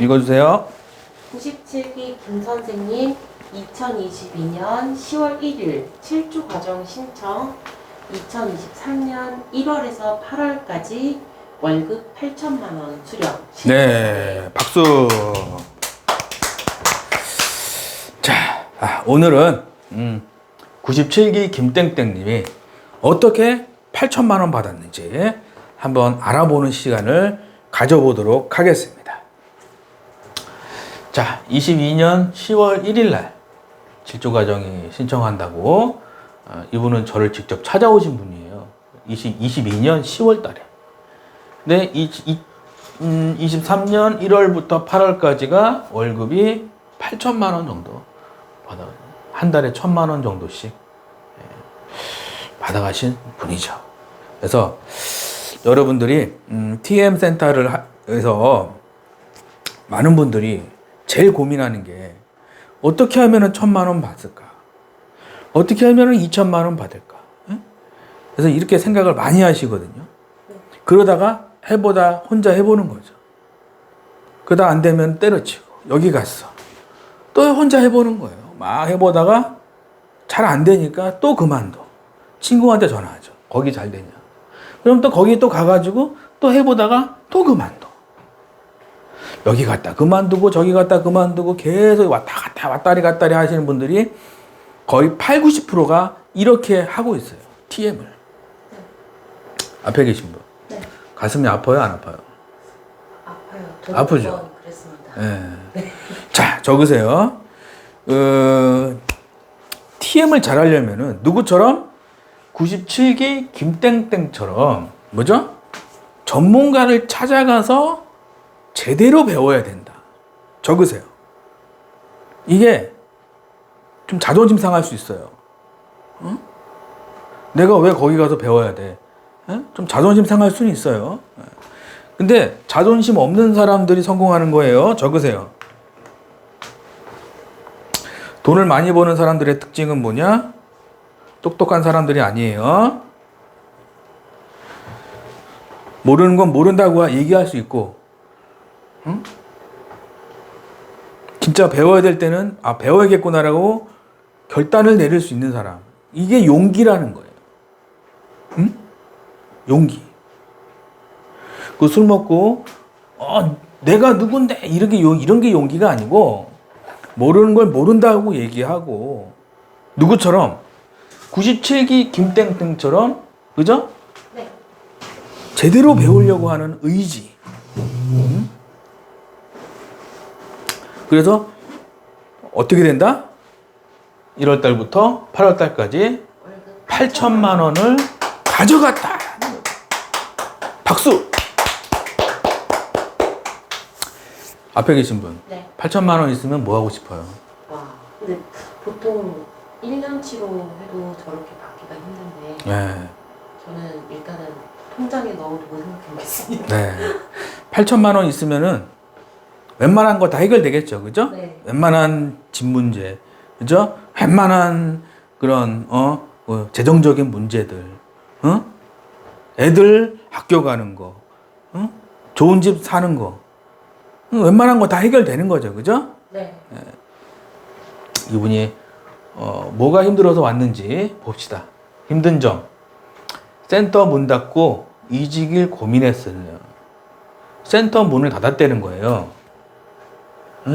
읽어주세요. 97기 김선생님 2022년 10월 1일 7주 과정 신청 2023년 1월에서 8월까지 월급 8천만 원 수령. 네, 박수. 자, 오늘은 97기 김땡땡님이 어떻게 8천만 원 받았는지 한번 알아보는 시간을 가져보도록 하겠습니다. 자, 22년 10월 1일 날 질조과정이 신청한다고 이분은 저를 직접 찾아오신 분이에요. 22년 10월 달에. 근데 23년 1월부터 8월까지가 월급이 8천만 원 정도 받아, 한 달에 1,000만 원 정도씩 받아가신 분이죠. 그래서 여러분들이 TM 센터에서 많은 분들이 제일 고민하는 게 어떻게 하면 1,000만 원 받을까? 어떻게 하면 2천만 원 받을까? 그래서 이렇게 생각을 많이 하시거든요. 그러다가 해보다 혼자 해보는 거죠. 그러다 안 되면 때려치고 여기 갔어. 또 혼자 해보는 거예요. 막 해보다가 잘 안 되니까 또 그만둬. 친구한테 전화하죠. 거기 잘 되냐? 그럼 또 거기 또 가가지고 또 해보다가 또 그만둬. 여기 갔다 그만두고 저기 갔다 그만두고 계속 왔다리 갔다리 하시는 분들이 거의 8, 90%가 이렇게 하고 있어요. TM을. 앞에 계신 분. 네. 가슴이 아파요, 안 아파요? 아파요. 저도 아프죠? 그랬습니다. 네. 자, 적으세요. TM을 잘 하려면은 누구처럼 97기 김땡땡처럼 뭐죠? 전문가를 찾아가서 제대로 배워야 된다. 적으세요. 이게 좀 자존심 상할 수 있어요. 응? 내가 왜 거기 가서 배워야 돼? 응? 좀 자존심 상할 수는 있어요. 근데 자존심 없는 사람들이 성공하는 거예요. 적으세요. 돈을 많이 버는 사람들의 특징은 뭐냐? 똑똑한 사람들이 아니에요. 모르는 건 모른다고 얘기할 수 있고, 응? 진짜 배워야 될 때는 배워야겠구나라고 결단을 내릴 수 있는 사람. 이게 용기라는 거예요. 응? 용기. 그 술 먹고 내가 누군데 이런 게 용기가 아니고 모르는 걸 모른다고 얘기하고 누구처럼 97기 김땡땡처럼 그죠? 네. 제대로 배우려고 하는 의지. 응? 그래서 어떻게 된다? 1월 달부터 8월 달까지 8천만 원을 가져갔다. 박수. 앞에 계신 분. 네. 8천만 원 있으면 뭐 하고 싶어요? 와, 근데 보통 1년치로 해도 저렇게 받기가 힘든데 네. 저는 일단은 통장에 넣어두고 생각해보겠습니다. 네. 8천만 원 있으면은 웬만한 거 다 해결되겠죠. 그죠? 네. 웬만한 집 문제. 그죠? 웬만한 그런, 재정적인 문제들. 애들 학교 가는 거. 좋은 집 사는 거. 웬만한 거 다 해결되는 거죠. 그죠? 네. 이분이, 뭐가 힘들어서 왔는지 봅시다. 힘든 점. 센터 문 닫고 이직일 고민했어요. 센터 문을 닫았다는 거예요.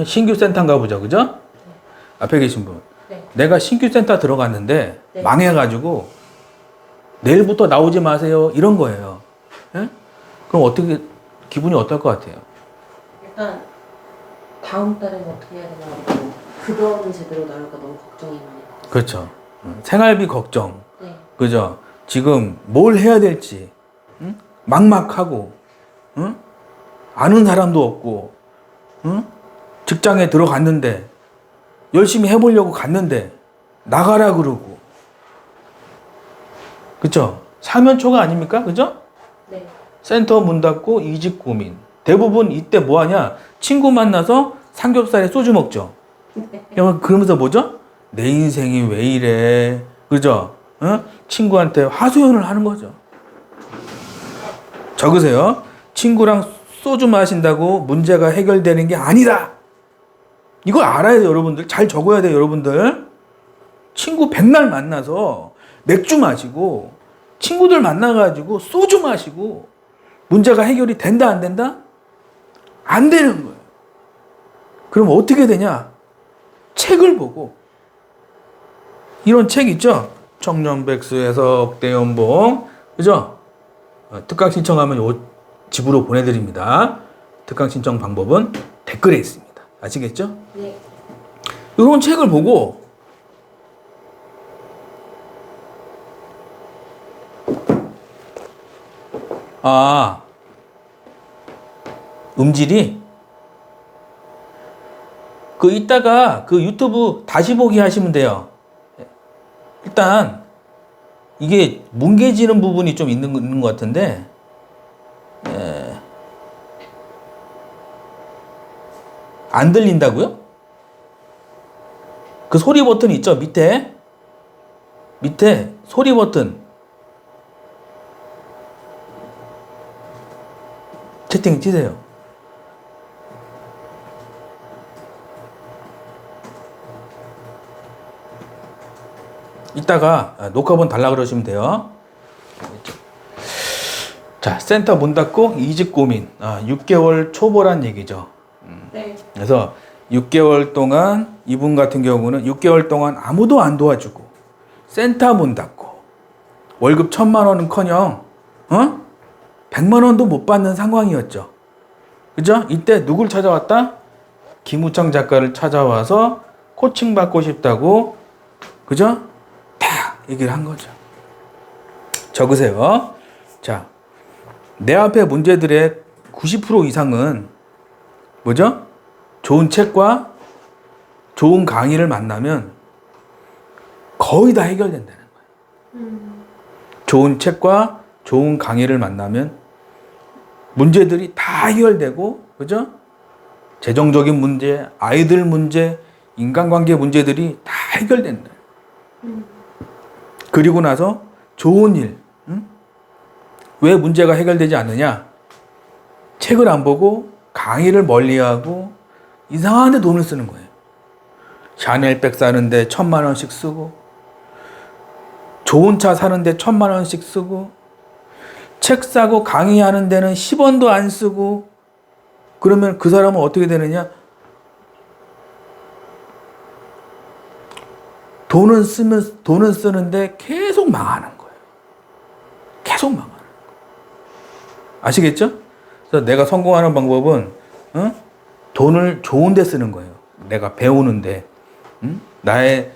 신규 센터인가 보죠. 그죠? 네. 앞에 계신 분. 네. 내가 신규 센터 들어갔는데 네. 망해가지고 내일부터 나오지 마세요. 이런 거예요. 예? 그럼 어떻게, 기분이 어떨 것 같아요? 일단 다음 달에는 어떻게 해야 되나 하고 그거는 제대로 나올까 너무 걱정이 많이 돼요. 그렇죠. 생활비 걱정. 네. 그죠? 지금 뭘 해야 될지 막막하고 아는 사람도 없고 직장에 들어갔는데 열심히 해보려고 갔는데 나가라 그러고 그쵸? 사면초가 아닙니까? 그죠? 네. 센터 문 닫고 이직 고민. 대부분 이때 뭐 하냐? 친구 만나서 삼겹살에 소주 먹죠. 그러면서 뭐죠? 내 인생이 왜 이래? 그죠? 친구한테 하소연을 하는 거죠. 적으세요. 친구랑 소주 마신다고 문제가 해결되는 게 아니다. 이걸 알아야 돼요, 여러분들. 잘 적어야 돼요, 여러분들. 친구 백날 만나서 맥주 마시고 친구들 만나가지고 소주 마시고 문제가 해결이 된다, 안 된다? 안 되는 거예요. 그럼 어떻게 되냐? 책을 보고, 이런 책 있죠? 청년백수 해석 대연봉, 그죠? 특강 신청하면 요 집으로 보내드립니다. 특강 신청 방법은 댓글에 있습니다. 아시겠죠? 네. 이런 책을 보고 음질이 이따가 유튜브 다시 보기 하시면 돼요. 일단 이게 뭉개지는 부분이 좀 있는 것 같은데, 안 들린다고요? 그 소리 버튼 있죠? 밑에 소리 버튼 채팅 치세요. 이따가 녹화본 달라 그러시면 돼요. 자, 센터 문 닫고 이직 고민. 6개월 초보란 얘기죠. 네. 그래서 6개월 동안, 이분 같은 경우는 6개월 동안 아무도 안 도와주고 센터 문 닫고 월급 1,000만 원은커녕 100만 원도 못 받는 상황이었죠. 그죠? 이때 누굴 찾아왔다? 김우창 작가를 찾아와서 코칭 받고 싶다고, 그죠? 딱 얘기를 한 거죠. 적으세요. 자, 내 앞에 문제들의 90% 이상은 뭐죠? 좋은 책과 좋은 강의를 만나면 거의 다 해결된다는 거예요. 좋은 책과 좋은 강의를 만나면 문제들이 다 해결되고, 그죠? 재정적인 문제, 아이들 문제, 인간관계 문제들이 다 해결된다. 그리고 나서 좋은 일, 왜 문제가 해결되지 않느냐? 책을 안 보고 강의를 멀리하고 이상한 데 돈을 쓰는 거예요. 샤넬백 사는데 1,000만 원씩 쓰고, 좋은 차 사는데 1,000만 원씩 쓰고, 책 사고 강의하는 데는 10원도 안 쓰고, 그러면 그 사람은 어떻게 되느냐? 돈은 쓰는데 계속 망하는 거예요. 계속 망하는 거예요. 아시겠죠? 그래서 내가 성공하는 방법은 돈을 좋은 데 쓰는 거예요. 내가 배우는데, 나의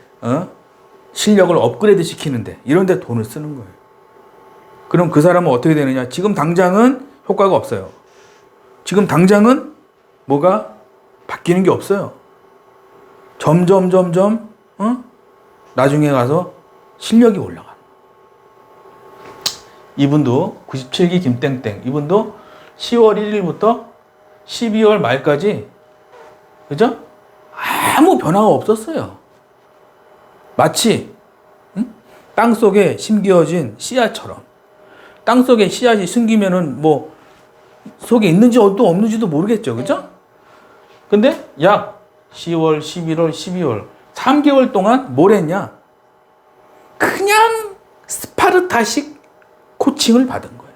실력을 업그레이드 시키는데, 이런 데 돈을 쓰는 거예요. 그럼 그 사람은 어떻게 되느냐? 지금 당장은 효과가 없어요. 지금 당장은 뭐가 바뀌는 게 없어요. 점점 나중에 가서 실력이 올라가는. 이분도 97기 김땡땡, 이분도 10월 1일부터 12월 말까지, 그죠? 아무 변화가 없었어요. 마치 땅속에 심겨진 씨앗처럼. 땅속에 씨앗이 숨기면은 뭐 속에 있는지 또 없는지도 모르겠죠. 그죠? 근데 약 10월, 11월, 12월 3개월 동안 뭘 했냐? 그냥 스파르타식 코칭을 받은 거예요.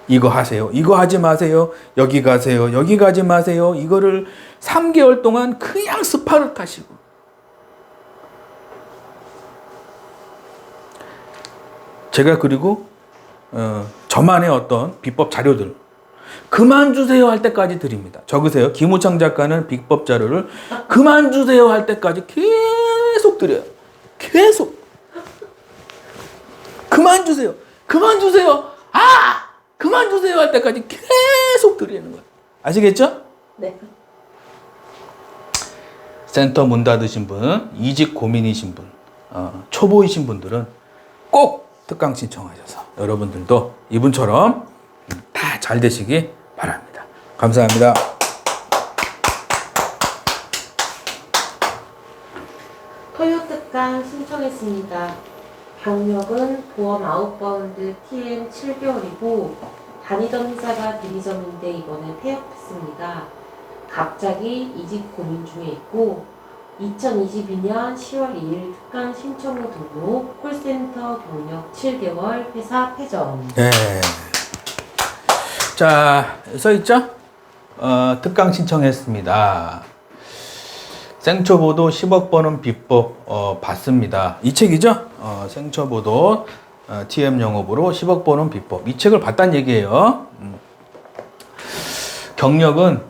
이거 하세요. 이거 하지 마세요. 여기 가세요. 여기 가지 마세요. 이거를 3개월 동안 그냥 스파르타식으로. 제가 그리고 저만의 어떤 비법 자료들 그만 주세요 할 때까지 드립니다. 적으세요. 김우창 작가는 비법 자료를 그만 주세요 할 때까지 계속 드려요. 계속. 그만 주세요. 그만 주세요. 그만 주세요 할 때까지 계속 드리는 거예요. 아시겠죠? 네. 센터 문 닫으신 분, 이직 고민이신 분, 초보이신 분들은 꼭 특강 신청하셔서 여러분들도 이분처럼 다 잘 되시기 바랍니다. 감사합니다. 토요 특강 신청했습니다. 경력은 보험 아웃바운드 TM 7개월이고 다니던 회사가 대리점인데 이번에 폐업했습니다. 갑자기 이직 고민 중에 있고 2022년 10월 2일 특강 신청 후 등록 콜센터 경력 7개월 회사 폐점. 네. 자, 써있죠? 특강 신청했습니다. 생초보도 10억 버는 비법 봤습니다. 이 책이죠? 생초보도 TM 영업으로 10억 버는 비법. 이 책을 봤다는 얘기예요. 경력은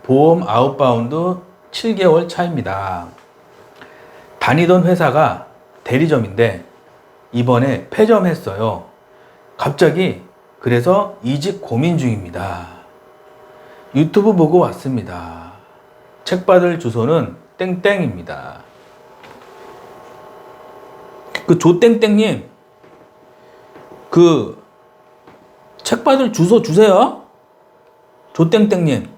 보험 아웃바운드 7개월 차입니다. 다니던 회사가 대리점인데 이번에 폐점했어요. 갑자기 그래서 이직 고민 중입니다. 유튜브 보고 왔습니다. 책 받을 주소는 땡땡입니다. 그 조땡땡님, 그 책 받을 주소 주세요. 조땡땡님,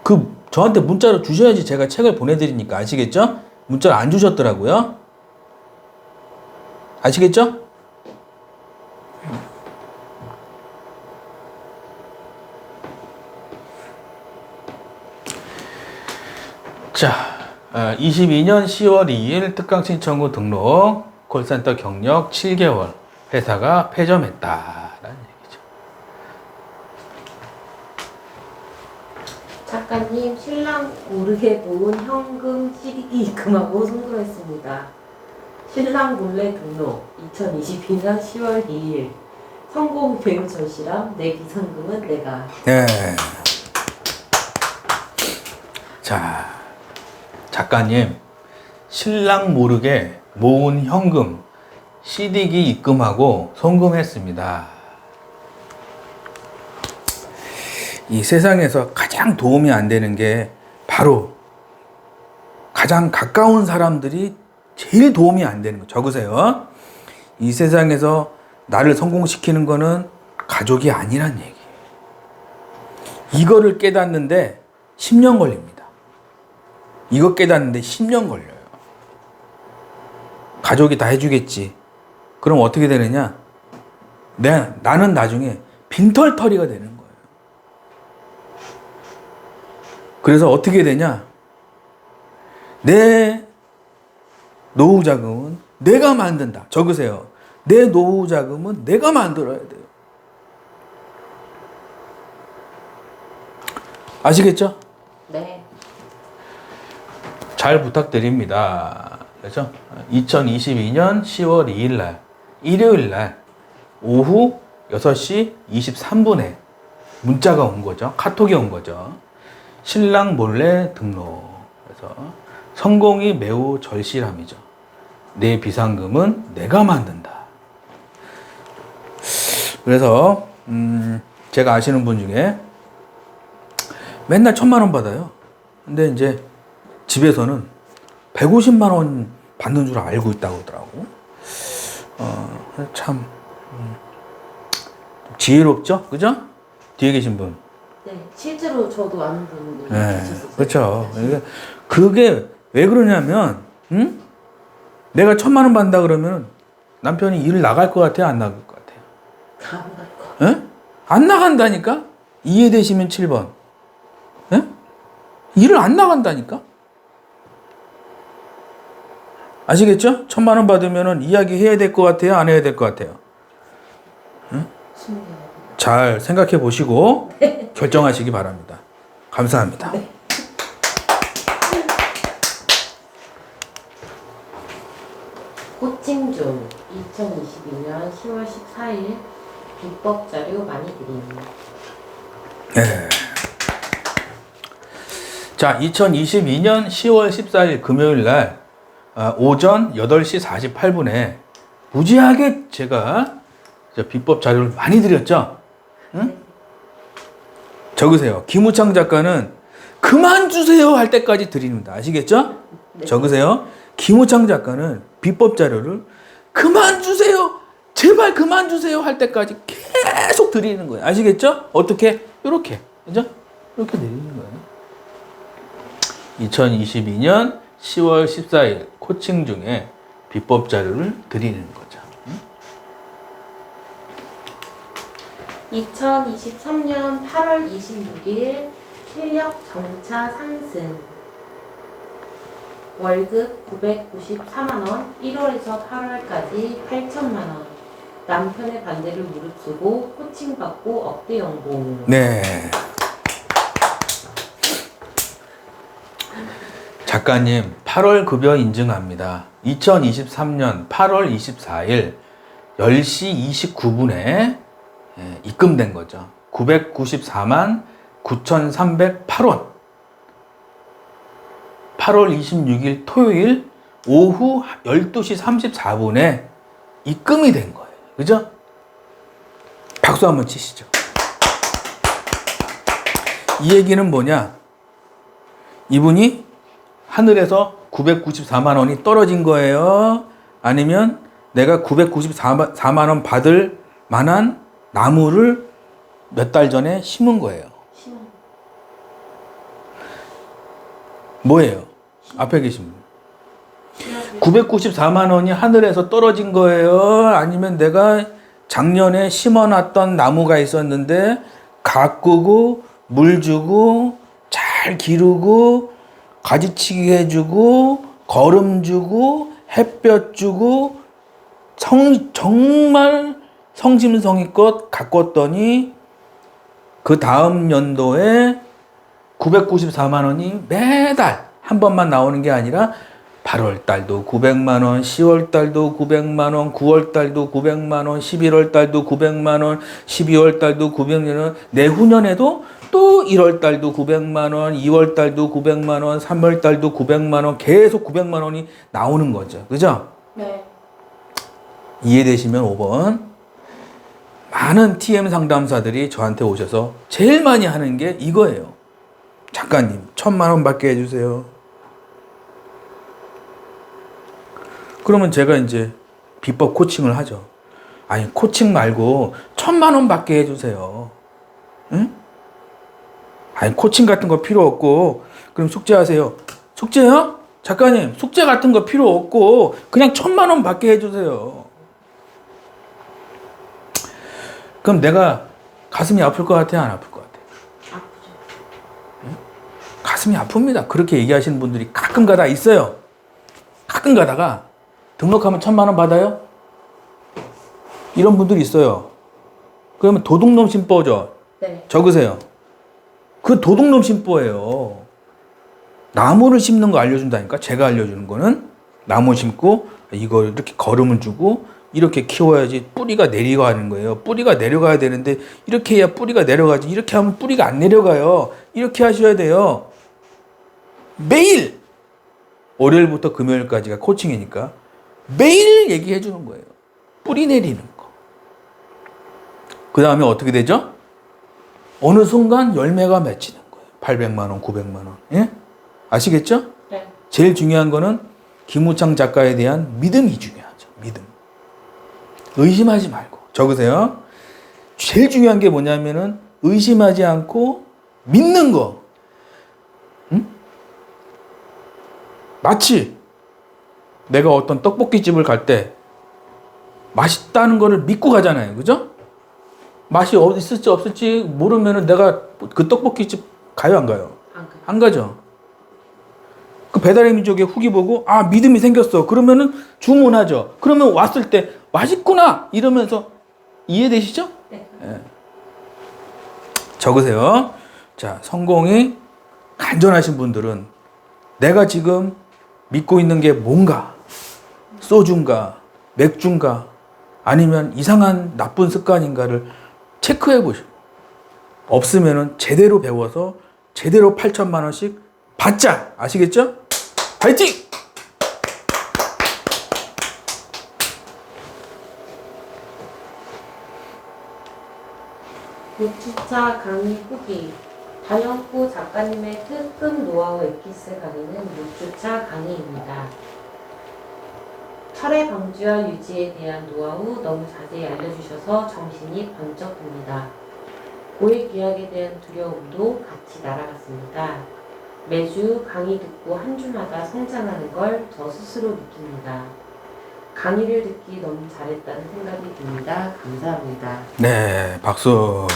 그 저한테 문자로 주셔야지 제가 책을 보내드리니까. 아시겠죠? 문자를 안 주셨더라고요. 아시겠죠? 자, 22년 10월 2일 특강 신청 후 등록, 콜센터 경력 7개월, 회사가 폐점했다라는 얘기죠. 작가님, 신랑 모르게 모은 현금 CD기 입금하고 송금했습니다. 신랑 몰래 등록 2022년 10월 2일 성공 배우 절실함 내 비상금은 내가. 네. 자, 작가님, 신랑 모르게 모은 현금 CD기 입금하고 송금했습니다. 이 세상에서 가장 도움이 안 되는 게 바로 가장 가까운 사람들이 제일 도움이 안 되는 거. 적으세요. 이 세상에서 나를 성공시키는 거는 가족이 아니란 얘기. 이거를 깨닫는데 10년 걸립니다. 이거 깨닫는데 10년 걸려요. 가족이 다 해주겠지. 그럼 어떻게 되느냐? 나는 나중에 빈털터리가 되는 거예요. 그래서 어떻게 되냐? 내 노후 자금은 내가 만든다. 적으세요. 내 노후 자금은 내가 만들어야 돼요. 아시겠죠? 네. 잘 부탁드립니다. 그렇죠? 2022년 10월 2일 날, 일요일 날 오후 6시 23분에 문자가 온 거죠. 카톡이 온 거죠. 신랑 몰래 등록. 그래서 성공이 매우 절실함이죠. 내 비상금은 내가 만든다. 그래서 제가 아시는 분 중에 맨날 1,000만 원 받아요. 근데 이제 집에서는 150만 원 받는 줄 알고 있다고 하더라고. 참 지혜롭죠? 그죠? 뒤에 계신 분. 네, 실제로 저도 아는 분이 네, 계셨었어요. 그렇죠. 그게 왜 그러냐면, 내가 1,000만 원 받는다 그러면 남편이 일 나갈 것 같아요? 안 나갈 것 같아요? 안 갈 거. 예? 안 나간다니까? 이해되시면 7번. 예? 일을 안 나간다니까? 아시겠죠? 1,000만 원 받으면 이야기 해야 될 것 같아요? 안 해야 될 것 같아요? 신기해요. 잘 생각해 보시고 결정하시기 바랍니다. 감사합니다. 네. 코칭 중 2022년 10월 14일 비법 자료 많이 드립니다. 네. 자, 2022년 10월 14일 금요일 날 오전 8시 48분에 무지하게 제가 비법 자료를 많이 드렸죠? 응? 적으세요. 김우창 작가는 그만 주세요 할 때까지 드립니다. 아시겠죠? 네. 적으세요. 김우창 작가는 비법 자료를 그만 주세요, 제발 그만 주세요 할 때까지 계속 드리는 거예요. 아시겠죠? 어떻게? 이렇게, 그죠? 이렇게 드리는 거예요. 2022년 10월 14일 코칭 중에 비법 자료를 드리는 거죠. 2023년 8월 26일 실력 정차 상승. 월급 994만원, 1월에서 8월까지 8천만원. 남편의 반대를 무릅쓰고 코칭받고 억대 연봉. 네. 작가님, 8월 급여 인증합니다. 2023년 8월 24일 10시 29분에 입금된 거죠. 994만 9,308원. 8월 26일 토요일 오후 12시 34분에 입금이 된 거예요. 그죠? 박수 한번 치시죠. 이 얘기는 뭐냐? 이분이 하늘에서 994만 원이 떨어진 거예요? 아니면 내가 994만 원 받을 만한 나무를 몇 달 전에 심은 거예요? 뭐예요? 앞에 계신 분. 994만 원이 하늘에서 떨어진 거예요? 아니면 내가 작년에 심어놨던 나무가 있었는데 가꾸고 물 주고 잘 기르고 가지치기 해주고 거름 주고 햇볕 주고 정말 성심성의껏 가꿨더니 그 다음 연도에 994만 원이 매달 한 번만 나오는 게 아니라 8월 달도 900만 원, 10월 달도 900만 원, 9월 달도 900만 원, 11월 달도 900만 원, 12월 달도 900만 원, 내후년에도 또 1월 달도 900만 원, 2월 달도 900만 원, 3월 달도 900만 원, 계속 900만 원이 나오는 거죠. 그죠? 네. 이해되시면 5번. 많은 TM 상담사들이 저한테 오셔서 제일 많이 하는 게 이거예요. 작가님, 1,000만 원 받게 해주세요. 그러면 제가 이제 비법 코칭을 하죠. 아니, 코칭 말고 1,000만 원 받게 해주세요. 응? 아니, 코칭 같은 거 필요 없고, 그럼 숙제하세요. 숙제요? 작가님, 숙제 같은 거 필요 없고, 그냥 1,000만 원 받게 해주세요. 그럼 내가 가슴이 아플 것 같아요? 안 아플 것 같아요? 아프죠. 응? 가슴이 아픕니다. 그렇게 얘기하시는 분들이 가끔 가다 있어요. 가끔 가다가 등록하면 1,000만 원 받아요? 이런 분들이 있어요. 그러면 도둑놈 심보죠? 네. 적으세요. 그 도둑놈 심보예요. 나무를 심는 거 알려준다니까. 제가 알려주는 거는 나무 심고 이거 이렇게 거름을 주고 이렇게 키워야지 뿌리가 내려가는 거예요. 뿌리가 내려가야 되는데 이렇게 해야 뿌리가 내려가지. 이렇게 하면 뿌리가 안 내려가요. 이렇게 하셔야 돼요. 매일 월요일부터 금요일까지가 코칭이니까 매일 얘기해 주는 거예요. 뿌리 내리는 거. 그 다음에 어떻게 되죠? 어느 순간 열매가 맺히는 거예요. 800만 원, 900만 원. 예? 아시겠죠? 네. 제일 중요한 거는 김우창 작가에 대한 믿음이 중요하죠. 믿음. 의심하지 말고. 적으세요. 제일 중요한 게 뭐냐면은 의심하지 않고 믿는 거. 응? 마치 내가 어떤 떡볶이집을 갈 때 맛있다는 거를 믿고 가잖아요. 그죠? 맛이 있을지 없을지 모르면은 내가 그 떡볶이집 가요, 안 가요? 안 그래요. 안 가죠. 그 배달의 민족의 후기 보고 아, 믿음이 생겼어. 그러면은 주문하죠. 그러면 왔을 때 맛있구나 이러면서 이해되시죠? 네. 예. 적으세요. 자, 성공이 간절하신 분들은 내가 지금 믿고 있는 게 뭔가? 소주인가? 맥주인가? 아니면 이상한 나쁜 습관인가를 체크해 보시고 없으면은 제대로 배워서 제대로 8,000만 원씩 받자. 아시겠죠? 파이팅! 육주차 강의 후기. 단연구 작가님의 특급 노하우 엑기스 강의는 6주차 강의입니다. 철의 방지와 유지에 대한 노하우 너무 자세히 알려주셔서 정신이 번쩍 듭니다. 고액 계약에 대한 두려움도 같이 날아갔습니다. 매주 강의 듣고 한 주마다 성장하는 걸 저 스스로 느낍니다. 강의를 듣기 너무 잘했다는 생각이 듭니다. 감사합니다. 네, 박수.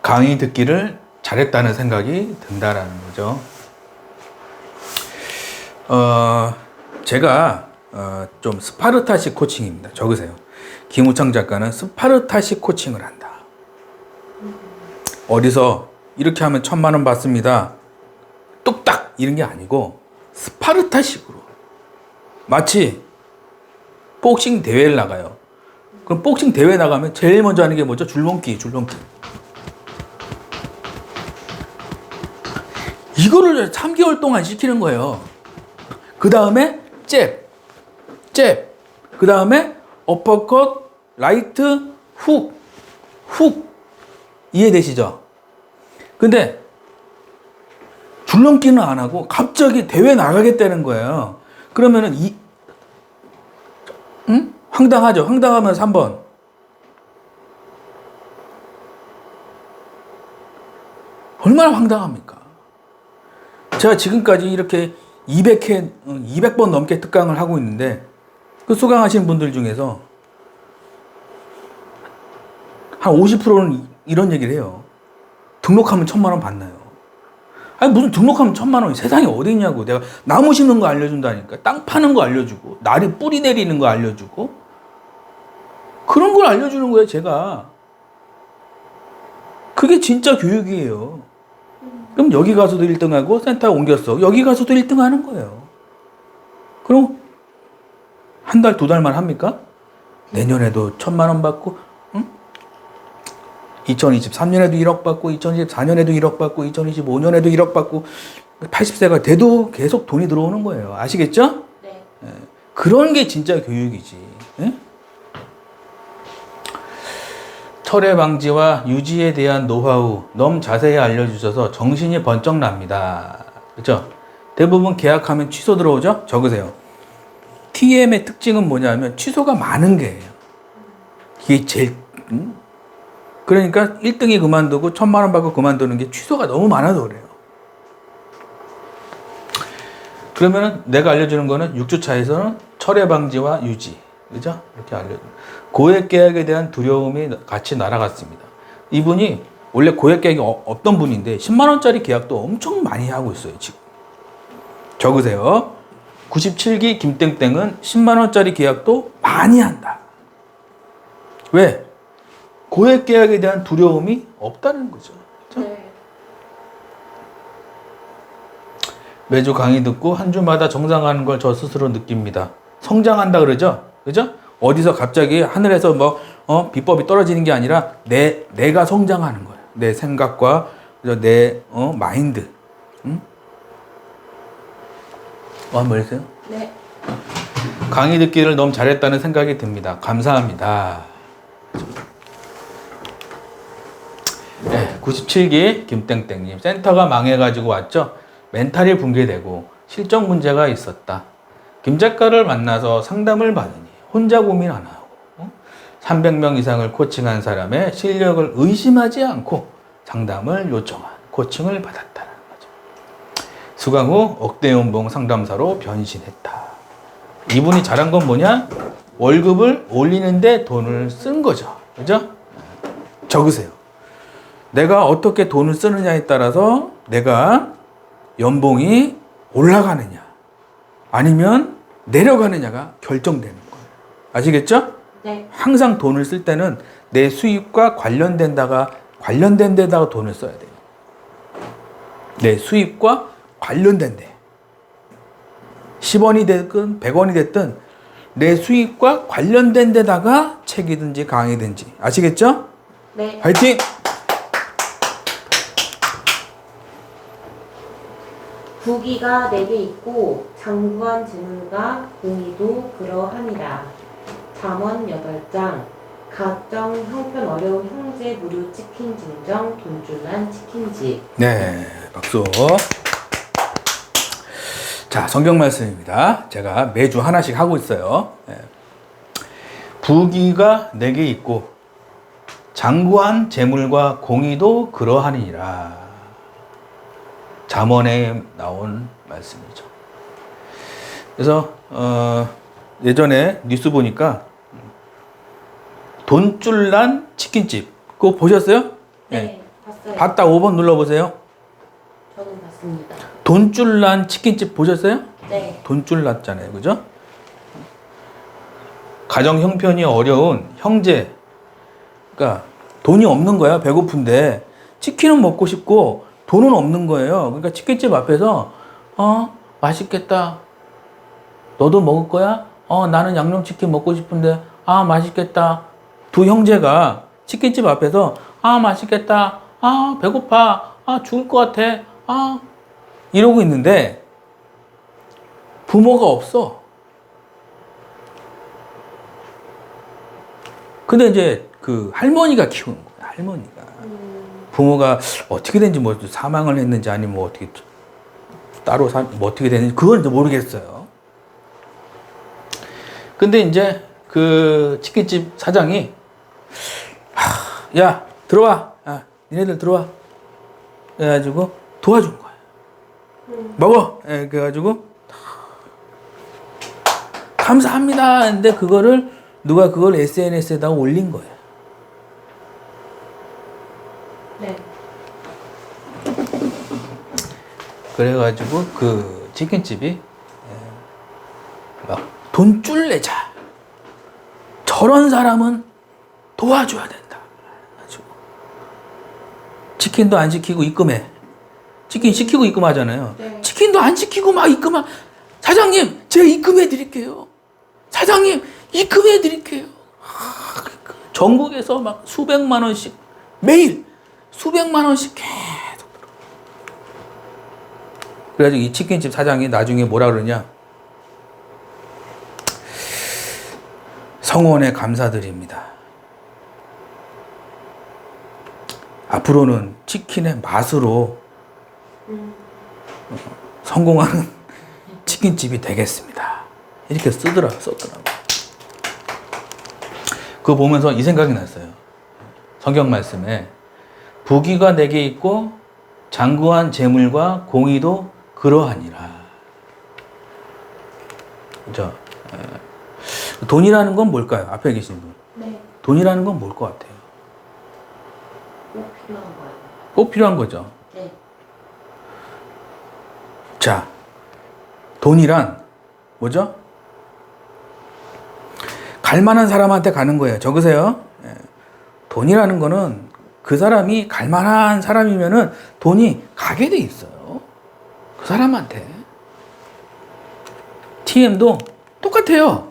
강의 듣기를 잘했다는 생각이 든다라는 거죠. 제가 좀 스파르타식 코칭입니다. 적으세요. 김우창 작가는 스파르타식 코칭을 한다. 어디서 이렇게 하면 1,000만 원 받습니다. 뚝딱 이런 게 아니고 스파르타식으로. 마치 복싱 대회를 나가요. 그럼 복싱 대회 나가면 제일 먼저 하는 게 뭐죠? 줄넘기. 이거를 3개월 동안 시키는 거예요. 그 다음에 잽. 그 다음에 어퍼컷, 라이트, 훅. 이해되시죠? 근데 줄넘기는 안 하고 갑자기 대회 나가겠다는 거예요. 그러면은 황당하죠? 황당하면 3번. 얼마나 황당합니까? 제가 지금까지 이렇게 200번 넘게 특강을 하고 있는데 그 수강하신 분들 중에서 한 50%는 이런 얘기를 해요. 등록하면 1,000만 원 받나요? 아니 무슨 등록하면 1,000만 원이 세상에 어디 있냐고. 내가 나무 심는 거 알려준다니까. 땅 파는 거 알려주고 나리 뿌리 내리는 거 알려주고 그런 걸 알려주는 거예요. 제가. 그게 진짜 교육이에요. 그럼 여기 가서도 1등하고 센터 옮겼어. 여기 가서도 1등 하는 거예요. 그럼 한 달, 2달만 합니까? 내년에도 1,000만 원 받고 2023년에도 1억 받고 2024년에도 1억 받고 2025년에도 1억 받고 80세가 돼도 계속 돈이 들어오는 거예요. 아시겠죠? 네. 그런 게 진짜 교육이지. 예? 철회 방지와 유지에 대한 노하우 너무 자세히 알려주셔서 정신이 번쩍 납니다. 그렇죠? 대부분 계약하면 취소 들어오죠? 적으세요. TM의 특징은 뭐냐면 취소가 많은 게예요. 이게 제일 그러니까 1등이 그만두고 1,000만 원 받고 그만두는 게 취소가 너무 많아서 그래요. 그러면은 내가 알려주는 거는 6주차에서는 철회 방지와 유지. 그죠? 이렇게 알려줘요. 고액 계약에 대한 두려움이 같이 날아갔습니다. 이분이 원래 고액 계약이 없던 분인데 10만 원짜리 계약도 엄청 많이 하고 있어요, 지금. 적으세요. 97기 김땡땡은 10만 원짜리 계약도 많이 한다. 왜? 고액 계약에 대한 두려움이 없다는 거죠. 그렇죠? 네. 매주 강의 듣고 한 주마다 정상하는 걸 저 스스로 느낍니다. 성장한다 그러죠? 그죠? 어디서 갑자기 하늘에서 비법이 떨어지는 게 아니라 내가 성장하는 거예요. 내 생각과 내 마인드. 응? 한번 해주세요. 네. 강의 듣기를 너무 잘했다는 생각이 듭니다. 감사합니다. 네, 97기 김땡땡님. 센터가 망해가지고 왔죠? 멘탈이 붕괴되고 실적 문제가 있었다. 김 작가를 만나서 상담을 받으니 혼자 고민 안 하고 300명 이상을 코칭한 사람의 실력을 의심하지 않고 상담을 요청한 코칭을 받았다는 거죠. 수강 후 억대 연봉 상담사로 변신했다. 이분이 잘한 건 뭐냐? 월급을 올리는데 돈을 쓴 거죠. 그죠? 적으세요. 내가 어떻게 돈을 쓰느냐에 따라서 내가 연봉이 올라가느냐 아니면 내려가느냐가 결정되는 거예요. 아시겠죠? 네. 항상 돈을 쓸 때는 내 수입과 관련된 데다가 돈을 써야 돼요. 내 수입과 관련된 데. 10원이 됐든 100원이 됐든 내 수입과 관련된 데다가 책이든지 강의든지. 아시겠죠? 네. 화이팅! 부기가 4개 있고 장구한 재물과 공의도 그러하니라. 잠언 8장 가정 형편 어려운 형제 무료 치킨 증정 돈줄난 치킨집. 네, 박수. 자, 성경 말씀입니다. 제가 매주 하나씩 하고 있어요. 부귀가 내게 있고 장구한 재물과 공의도 그러하니라. 잠언에 나온 말씀이죠. 그래서 예전에 뉴스 보니까 돈줄난 치킨집 그거 보셨어요? 네, 봤어요. 봤다 5번 눌러보세요. 저는 봤습니다. 돈줄난 치킨집 보셨어요? 네. 돈줄 났잖아요, 그죠? 가정 형편이 어려운 형제, 그러니까 돈이 없는 거야, 배고픈데 치킨은 먹고 싶고 돈은 없는 거예요. 그러니까 치킨집 앞에서 맛있겠다. 너도 먹을 거야? 나는 양념치킨 먹고 싶은데 맛있겠다. 두 형제가 치킨집 앞에서 맛있겠다. 배고파. 죽을 것 같아. 이러고 있는데 부모가 없어. 근데 이제 그 할머니가 키우는 거야. 할머니가. 부모가 어떻게 된지 뭐 사망을 했는지 아니면 뭐 어떻게 따로 뭐 어떻게 됐는지 그건 이제 모르겠어요. 근데 이제 그 치킨집 사장이 야 들어와. 니네들 들어와. 그래가지고 도와준 거야. 먹어. 그래가지고 감사합니다. 근데 누가 그걸 SNS에다가 올린 거예요. 네. 그래가지고 그 치킨집이 막 돈줄 내자. 저런 사람은 도와줘야 된다. 그래가지고 치킨도 안 시키고 입금해. 치킨 시키고 입금하잖아요. 네. 치킨도 안 시키고 막 입금하. 사장님, 제가 입금해 드릴게요. 사장님, 입금해 드릴게요. 전국에서 막 수백만 원씩 매일 수백만 원씩 계속 들어. 그래가지고 이 치킨집 사장이 나중에 뭐라 그러냐? 성원에 감사드립니다. 앞으로는 치킨의 맛으로 성공하는 치킨집이 되겠습니다. 이렇게 썼더라고. 그거 보면서 이 생각이 났어요. 성경 말씀에 부귀가 내게 있고 장구한 재물과 공의도 그러하니라. 그죠? 돈이라는 건 뭘까요? 앞에 계신 분. 네. 돈이라는 건 뭘 것 같아요? 꼭 필요한 거예요. 꼭 필요한 거죠. 네. 자, 돈이란 뭐죠? 갈 만한 사람한테 가는 거예요. 적으세요. 돈이라는 거는 그 사람이 갈 만한 사람이면은 돈이 가게 돼 있어요. 그 사람한테. TM도 똑같아요.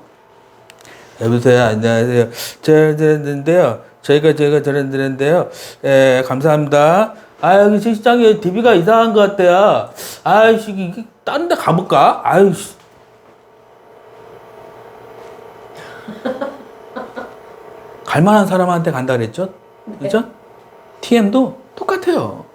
여보세요. 안녕하세요. 저는데요. 저희가 저런데요. 감사합니다. 여기 시장에 DB가 이상한 것 같아요. 이게 딴 데 가볼까? 갈 만한 사람한테 간다 그랬죠? 그죠? TM도 똑같아요.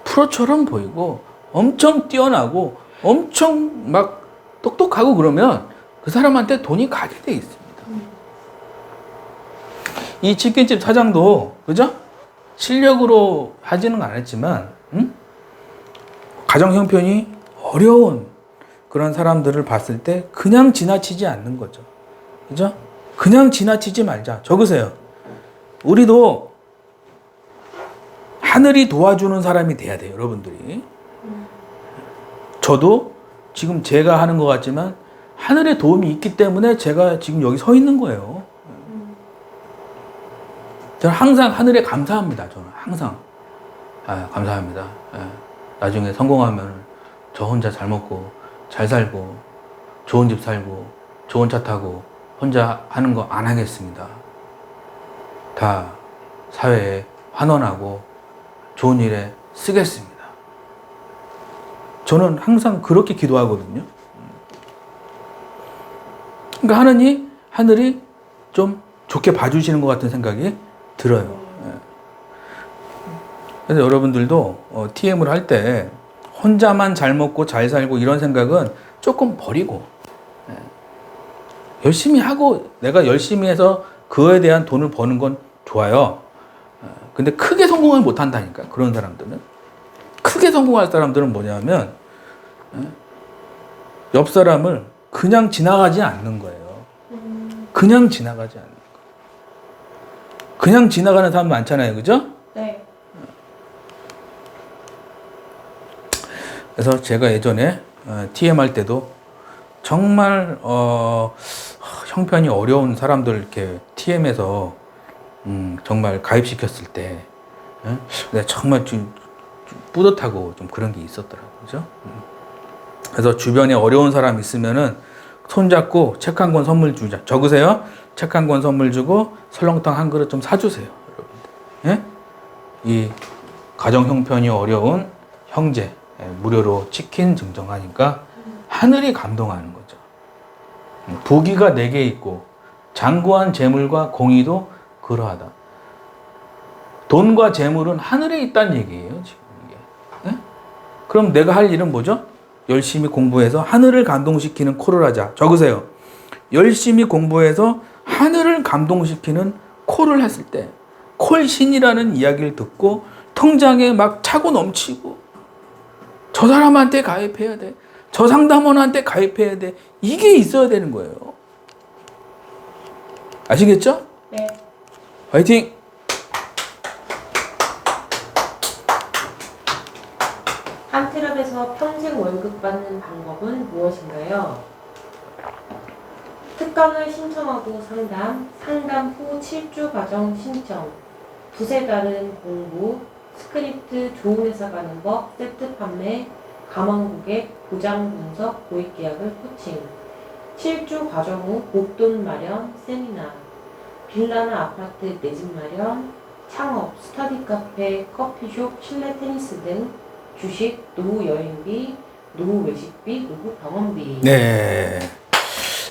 프로처럼 보이고 엄청 뛰어나고 엄청 막 똑똑하고 그러면 그 사람한테 돈이 가게 돼 있습니다. 이 치킨집 사장도 그죠? 실력으로 하지는 않았지만 가정 형편이 어려운 그런 사람들을 봤을 때 그냥 지나치지 않는 거죠. 그죠? 그냥 지나치지 말자. 적으세요. 우리도 하늘이 도와주는 사람이 돼야 돼요, 여러분들이. 저도 지금 제가 하는 것 같지만 하늘의 도움이 있기 때문에 제가 지금 여기 서 있는 거예요. 저는 항상 하늘에 감사합니다. 저는 항상. 감사합니다. 나중에 성공하면 저 혼자 잘 먹고 잘 살고 좋은 집 살고 좋은 차 타고 혼자 하는 거 안 하겠습니다. 다 사회에 환원하고 좋은 일에 쓰겠습니다. 저는 항상 그렇게 기도하거든요. 그러니까 하늘이 좀 좋게 봐주시는 것 같은 생각이 들어요. 그래서 여러분들도 TM을 할 때 혼자만 잘 먹고 잘 살고 이런 생각은 조금 버리고 열심히 하고 내가 열심히 해서 그거에 대한 돈을 버는 건 좋아요. 근데 크게 성공을 못 한다니까. 그런 사람들은 크게 성공할 사람들은 뭐냐면 옆 사람을 그냥 지나가지 않는 거예요. 그냥 지나가지 않는 거. 그냥 지나가는 사람 많잖아요. 그죠? 네. 그래서 제가 예전에 TM 할 때도 정말 형편이 어려운 사람들 이렇게 TM에서 정말 가입시켰을 때 내가 정말 좀 뿌듯하고 좀 그런 게 있었더라고요. 그죠? 그래서 주변에 어려운 사람 있으면은 손잡고 책 한 권 선물 주자. 적으세요. 책 한 권 선물 주고 설렁탕 한 그릇 좀 사주세요. 여러분들. 예? 이 가정 형편이 어려운 형제 무료로 치킨 증정하니까 하늘이 감동하는 거죠. 부귀가 내게 있고 장구한 재물과 공의도 그러하다. 돈과 재물은 하늘에 있다는 얘기예요. 지금 이게. 예? 그럼 내가 할 일은 뭐죠? 열심히 공부해서 하늘을 감동시키는 콜을 하자. 적으세요. 열심히 공부해서 하늘을 감동시키는 콜을 했을 때 콜신이라는 이야기를 듣고 통장에 막 차고 넘치고 저 사람한테 가입해야 돼. 저 상담원한테 가입해야 돼. 이게 있어야 되는 거예요. 아시겠죠? 네. 화이팅! 한트랩에서 평생 월급 받는 방법은 무엇인가요? 특강을 신청하고 상담 후 7주 과정 신청, 두세 달은 공부, 스크립트 좋은 회사 가는 법, 세트 판매, 감원 고객, 보장 분석, 고액 계약을 코칭, 7주 과정 후 목돈 마련, 세미나, 빌라나 아파트 내 집 마련, 창업, 스터디 카페, 커피숍, 실내 테니스 등 주식, 노후 여행비, 노후 외식비, 노후 병원비. 네.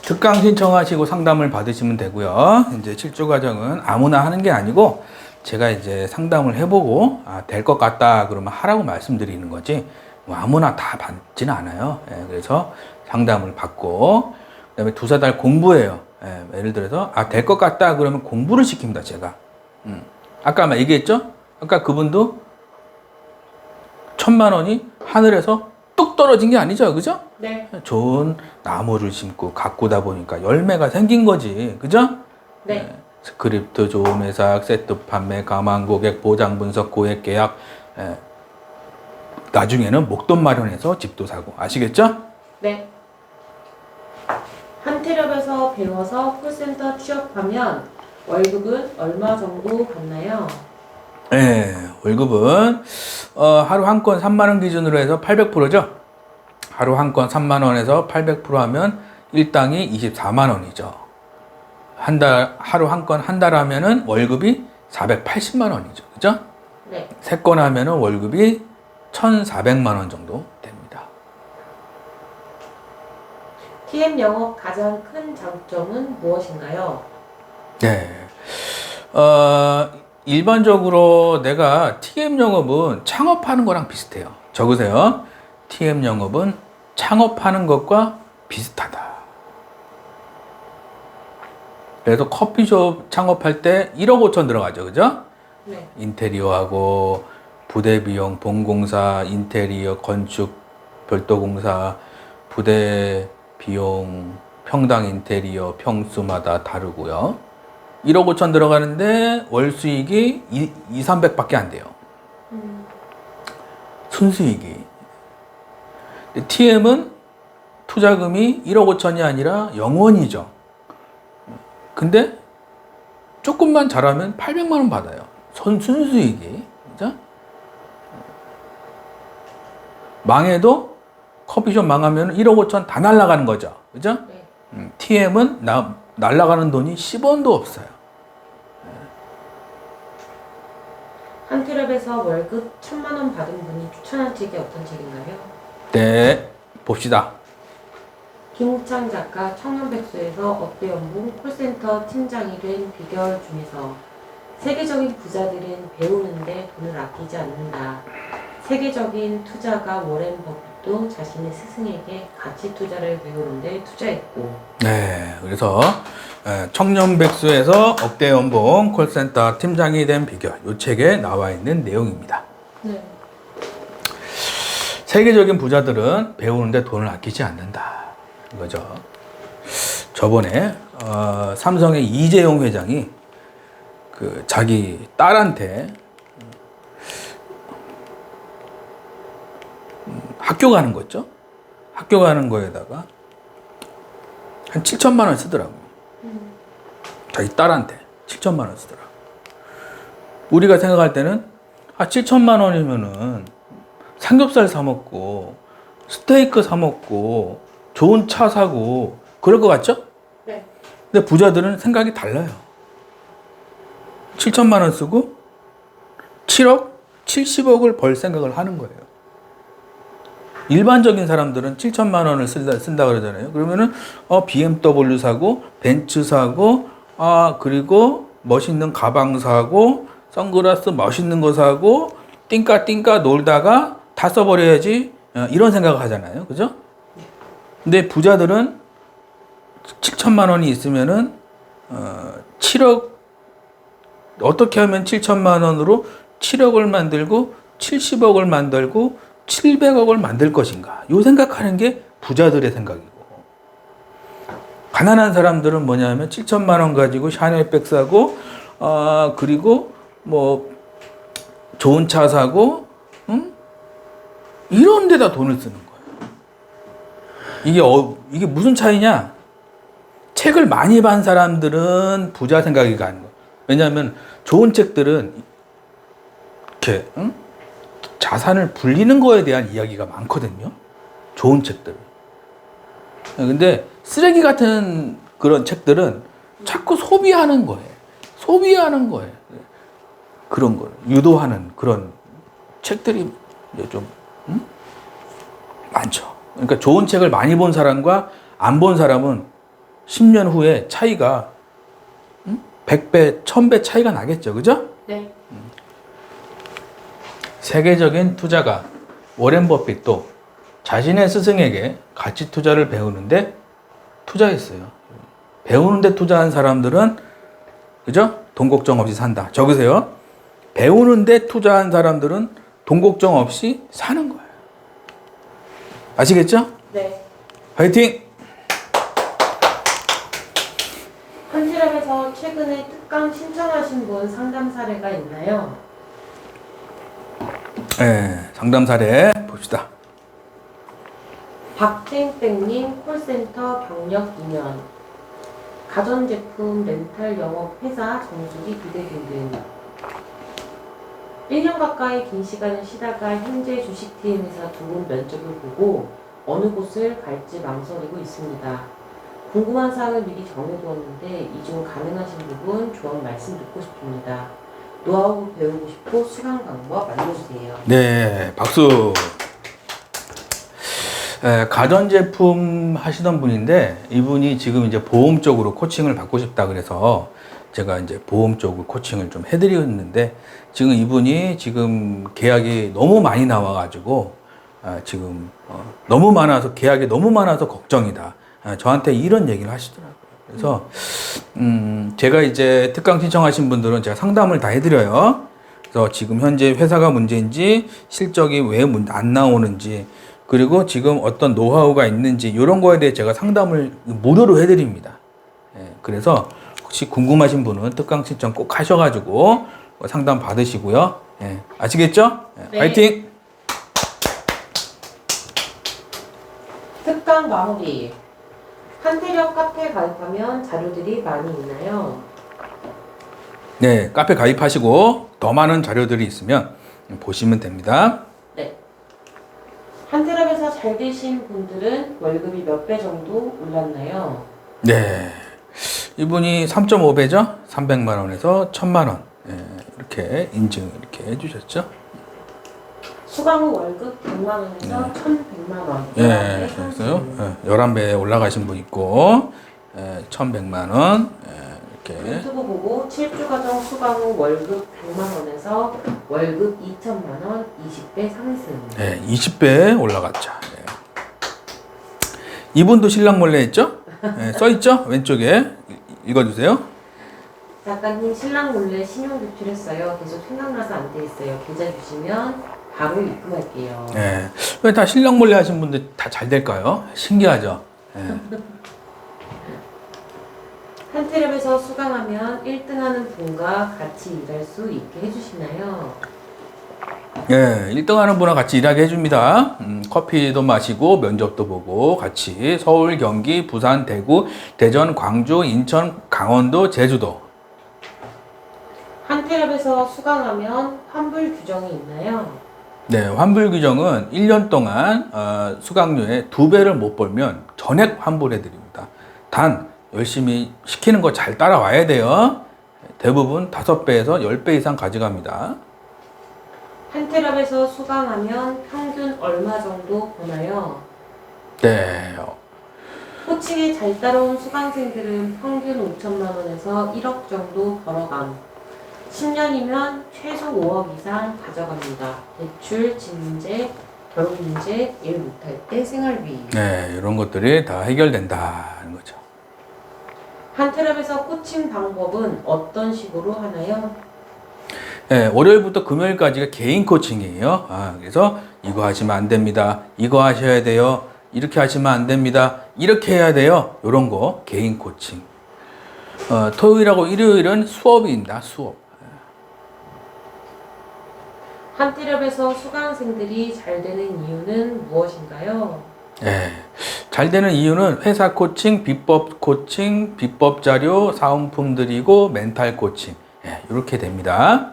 특강 신청하시고 상담을 받으시면 되고요. 이제 7주 과정은 아무나 하는 게 아니고 제가 이제 상담을 해보고 될 것 같다 그러면 하라고 말씀드리는 거지 뭐 아무나 다 받지는 않아요. 예, 그래서 상담을 받고 그다음에 두세 달 공부해요. 예, 예를 들어서 될 것 같다 그러면 공부를 시킵니다. 제가 아까 얘기했죠? 아까 그분도 1,000만 원이 하늘에서 뚝 떨어진 게 아니죠, 그죠? 네. 좋은 나무를 심고 가꾸다 보니까 열매가 생긴 거지, 그죠? 네. 스크립트 좋은 회사, 세트 판매, 가망 고객, 보장 분석, 고액 계약. 나중에는 목돈 마련해서 집도 사고, 아시겠죠? 네. 한트랩에서 배워서 콜센터 취업하면 월급은 얼마 정도 받나요? 네, 월급은 하루 한 건 3만 원 기준으로 해서 800%죠. 하루 한 건 3만 원에서 800% 하면 일당이 24만 원이죠. 하루 한 건 한 달 하면은 월급이 480만 원이죠. 그죠? 네. 3건 하면은 월급이 1,400만 원 정도 됩니다. TM 영업 가장 큰 장점은 무엇인가요? 네. 일반적으로 내가 TM 영업은 창업하는 거랑 비슷해요. 적으세요. TM 영업은 창업하는 것과 비슷하다. 그래서 커피숍 창업할 때 1억 5천 들어가죠. 그죠? 네. 인테리어하고 부대 비용, 본공사, 인테리어, 건축, 별도 공사, 부대 비용, 평당 인테리어, 평수마다 다르고요. 1억 5천 들어가는데 월 수익이 2, 300밖에 안 돼요. 순수익이. TM은 투자금이 1억 5천이 아니라 0원이죠. 근데 조금만 잘하면 800만 원 받아요. 순수익이. 그죠? 망해도 커피숍 망하면 1억 5천 다 날아가는 거죠. 그죠? 네. TM은 날아가는 돈이 10원도 없어요. 한트랩에서 월급 1,000만 원 받은 분이 추천한 책이 어떤 책인가요? 네, 봅시다. 김우창 작가 청년백수에서 억대 연봉 콜센터 팀장이 된 비결 중에서 세계적인 부자들은 배우는데 돈을 아끼지 않는다. 세계적인 투자가 워렌 버핏도 자신의 스승에게 가치 투자를 배우는데 투자했고. 네, 그래서 청년백수에서 억대 연봉 콜센터 팀장이 된 비결, 이 책에 나와 있는 내용입니다. 네. 세계적인 부자들은 배우는데 돈을 아끼지 않는다. 거죠. 저번에 삼성의 이재용 회장이 그 자기 딸한테 학교 가는 거죠. 학교 가는 거에다가 한 7천만 원 쓰더라고요. 자기 딸한테 7천만 원 쓰더라고요. 우리가 생각할 때는 7천만 원이면은 삼겹살 사 먹고 스테이크 사 먹고 좋은 차 사고 그럴 것 같죠? 네. 근데 부자들은 생각이 달라요. 7천만 원 쓰고 7억, 70억을 벌 생각을 하는 거예요. 일반적인 사람들은 7천만 원을 쓴다 그러잖아요. 그러면은 BMW 사고 벤츠 사고 그리고 멋있는 가방 사고 선글라스 멋있는 거 사고 띵까 놀다가 다 써버려야지 이런 생각을 하잖아요. 그죠? 근데 부자들은 7천만 원이 있으면은 7억 어떻게 하면 7천만 원으로 7억을 만들고 70억을 만들고 700억을 만들 것인가? 요 생각하는 게 부자들의 생각이고 가난한 사람들은 뭐냐면 7천만 원 가지고 샤넬백 사고 그리고 뭐 좋은 차 사고 이런 데다 돈을 쓰는 거예요. 이게 무슨 차이냐? 책을 많이 반 사람들은 부자 생각이 가는 거예요. 왜냐하면 좋은 책들은 이렇게 자산을 불리는 거에 대한 이야기가 많거든요. 좋은 책들은. 근데 쓰레기 같은 그런 책들은 자꾸 소비하는 거예요. 그런 걸 유도하는 그런 책들이 이제 좀 많죠. 그러니까 좋은 책을 많이 본 사람과 안 본 사람은 10년 후에 차이가 100배, 1000배 차이가 나겠죠. 그죠? 네. 세계적인 투자가 워렌 버핏도 자신의 스승에게 가치 투자를 배우는데 투자했어요. 배우는데 투자한 사람들은 그죠? 돈 걱정 없이 산다. 적으세요. 배우는데 투자한 사람들은 돈 걱정 없이 사는 거예요. 아시겠죠? 네. 화이팅! 한지랩에서 최근에 특강 신청하신 분 상담 사례가 있나요? 네, 상담 사례 봅시다. 박땡땡님 콜센터 경력 2년 가전제품 렌탈 영업 회사 정수기 두대 등등 1년 가까이 긴 시간을 쉬다가 현재 주식TM에서 두 분 면접을 보고 어느 곳을 갈지 망설이고 있습니다. 궁금한 사항을 미리 정해두었는데 이 중 가능하신 부분 조언 말씀 듣고 싶습니다. 노하우 배우고 싶고 수강 방법 알려주세요. 네, 박수. 가전제품 하시던 분인데 이분이 지금 이제 보험 쪽으로 코칭을 받고 싶다 그래서 제가 이제 보험 쪽으로 코칭을 좀 해드렸는데 지금 이분이 지금 계약이 너무 많이 나와가지고 지금 너무 많아서 계약이 너무 많아서 걱정이다. 저한테 이런 얘기를 하시더라고요. 그래서 제가 이제 특강 신청하신 분들은 제가 상담을 다 해드려요. 그래서 지금 현재 회사가 문제인지 실적이 왜 안 나오는지 그리고 지금 어떤 노하우가 있는지 이런 거에 대해 제가 상담을 무료로 해드립니다. 그래서 혹시 궁금하신 분은 특강 신청 꼭 하셔가지고 상담 받으시고요. 아시겠죠? 네. 화이팅! 특강 마무리. 한태력 카페 가입하면 자료들이 많이 있나요? 네, 카페 가입하시고 더 많은 자료들이 있으면 보시면 됩니다. 네. 한태력에서 잘 되신 분들은 월급이 몇 배 정도 올랐나요? 네, 이분이 3.5배죠? 300만 원에서 1000만 원 이렇게 인증 이렇게 해주셨죠? 수강 후 월급 100만 원에서 1,100만 원. 예, 그래서요. 11배 올라가신 분 있고 1,100만 원 이렇게. 유튜브 보고 7주 과정 수강 후 월급 100만 원에서 월급 2천만 원 20배 상승. 네, 20배 올라갔죠. 네. 이분도 신랑 몰래 했죠? 써 있죠? 왼쪽에 읽어주세요. 작가님 신랑 몰래 신용 대출했어요. 계속 생각나서 안 돼 있어요. 계좌 주시면 바로 입금할게요. 네. 왜 다 신랑 몰래 하신 분들 다 잘 될까요? 신기하죠? 한트랩에서 수강하면 1등하는 분과 같이 일할 수 있게 해주시나요? 예, 1등 하는 분과 같이 일하게 해줍니다. 커피도 마시고 면접도 보고 같이 서울, 경기, 부산, 대구, 대전, 광주, 인천, 강원도, 제주도. 한트랩에서 수강하면 환불 규정이 있나요? 네, 환불 규정은 1년 동안 수강료의 2배를 못 벌면 전액 환불해 드립니다. 단 열심히 시키는 거 잘 따라와야 돼요. 대부분 5배에서 10배 이상 가져갑니다. 한트랩에서 수강하면 평균 얼마 정도 버나요? 네, 코칭에 잘 따라온 수강생들은 평균 5천만 원에서 1억 정도 벌어감. 10년이면 최소 5억 이상 가져갑니다. 대출, 집 문제, 결혼 문제, 일 못할 때 생활비. 네, 이런 것들이 다 해결된다는 거죠. 한트랩에서 코칭 방법은 어떤 식으로 하나요? 네, 월요일부터 금요일까지가 개인 코칭이에요. 그래서 이거 하시면 안 됩니다. 이거 하셔야 돼요. 이렇게 하시면 안 됩니다. 이렇게 해야 돼요. 이런 거 개인 코칭. 토요일하고 일요일은 수업입니다. 수업. 한트랩에서 수강생들이 잘 되는 이유는 무엇인가요? 네, 잘 되는 이유는 회사 코칭, 비법 코칭, 비법 자료, 사은품 드리고 멘탈 코칭. 이렇게 됩니다.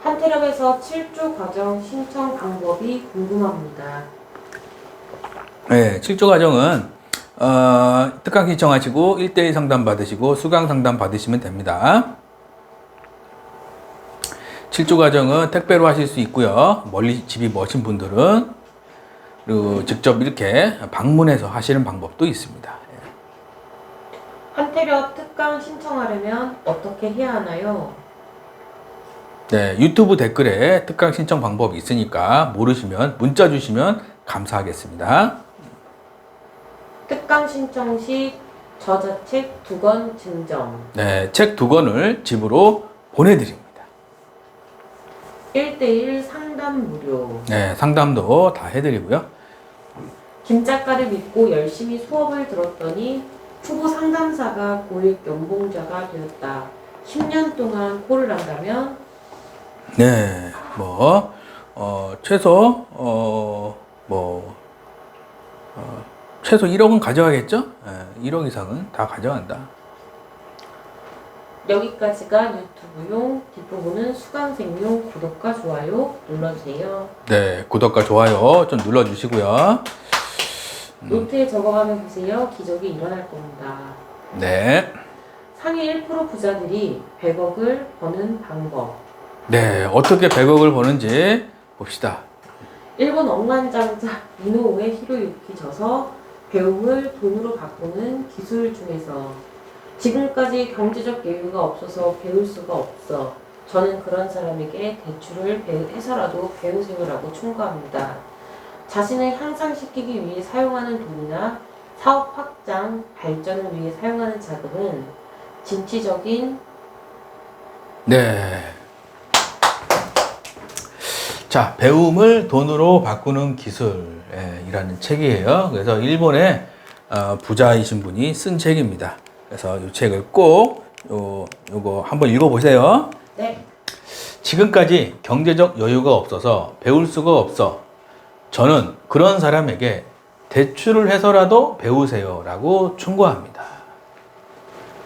한트랩에서 7조 과정 신청 방법이 궁금합니다. 네, 7조 과정은 특강 신청하시고 1대1 상담 받으시고 수강 상담 받으시면 됩니다. 7조 과정은 택배로 하실 수 있고요. 멀리 집이 머신 분들은 그리고 직접 이렇게 방문해서 하시는 방법도 있습니다. 한트랩 특강 신청하려면 어떻게 해야 하나요? 네, 유튜브 댓글에 특강 신청 방법이 있으니까 모르시면 문자 주시면 감사하겠습니다. 특강 신청 시 저자책 2권 증정. 네, 책 2권을 집으로 보내드립니다. 1대1 상담 무료. 네, 상담도 다 해드리고요. 김 작가를 믿고 열심히 수업을 들었더니 초보 상담사가 고액 연봉자가 되었다. 10년 동안 콜을 한다면 네, 최소, 최소 1억은 가져가겠죠? 1억 이상은 다 가져간다. 여기까지가 유튜브용, 뒷부분은 수강생용. 구독과 좋아요 눌러주세요. 네, 구독과 좋아요 좀 눌러주시고요. 노트에 적어가며 보세요. 기적이 일어날 겁니다. 네. 상위 1% 부자들이 100억을 버는 방법. 네, 어떻게 100억을 버는지 봅시다. 일본 억만장자 이노우에 히로유키 져서 배움을 돈으로 바꾸는 기술 중에서 지금까지 경제적 여유가 없어서 배울 수가 없어. 저는 그런 사람에게 대출을 해서라도 배우세요라고 충고합니다. 자신을 향상시키기 위해 사용하는 돈이나 사업 확장, 발전을 위해 사용하는 자금은 진취적인 네. 자, 배움을 돈으로 바꾸는 기술이라는 책이에요. 그래서 일본의 부자이신 분이 쓴 책입니다. 그래서 이 책을 꼭 요거 한번 읽어보세요. 네. 지금까지 경제적 여유가 없어서 배울 수가 없어. 저는 그런 사람에게 대출을 해서라도 배우세요라고 충고합니다.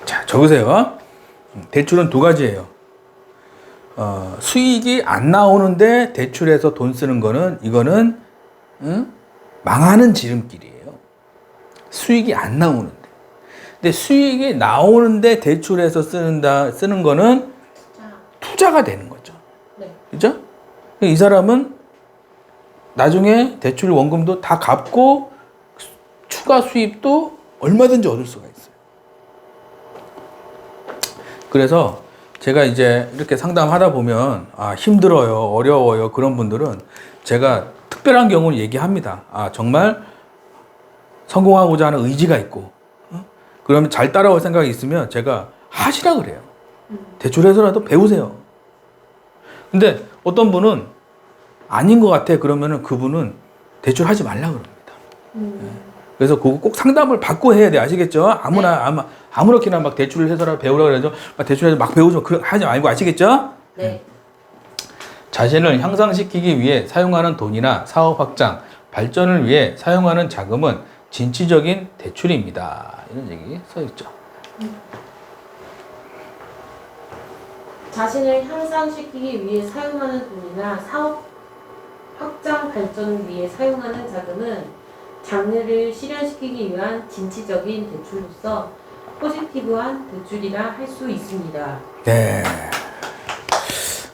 자, 적으세요. 대출은 2가지예요. 수익이 안 나오는데 대출해서 돈 쓰는 거는 이거는 망하는 지름길이에요. 수익이 안 나오는데. 근데 수익이 나오는데 대출해서 쓰는 거는 투자가 되는 거죠. 네. 그죠? 이 사람은 나중에 대출 원금도 다 갚고 추가 수입도 얼마든지 얻을 수가 있어요. 그래서 제가 이제 이렇게 상담하다 보면 힘들어요, 어려워요 그런 분들은 제가 특별한 경우는 얘기합니다. 정말 성공하고자 하는 의지가 있고 그러면 잘 따라올 생각이 있으면 제가 하시라 그래요. 대출해서라도 배우세요. 근데 어떤 분은 아닌 것 같아 그러면은 그분은 대출하지 말라 그럽니다. 그래서 그거 꼭 상담을 받고 해야 돼. 아시겠죠? 아무렇게나 막 대출을 해서라 배우라 그래서 막 대출해서 막 배우죠. 하지 말고 아시겠죠? 네. 자신을 향상시키기 위해 사용하는 돈이나 사업 확장, 발전을 위해 사용하는 자금은 진취적인 대출입니다. 이런 얘기 써 있죠. 자신을 향상시키기 위해 사용하는 돈이나 사업 확장 발전을 위해 사용하는 자금은 장래를 실현시키기 위한 진취적인 대출로서 포지티브한 대출이라 할 수 있습니다. 네.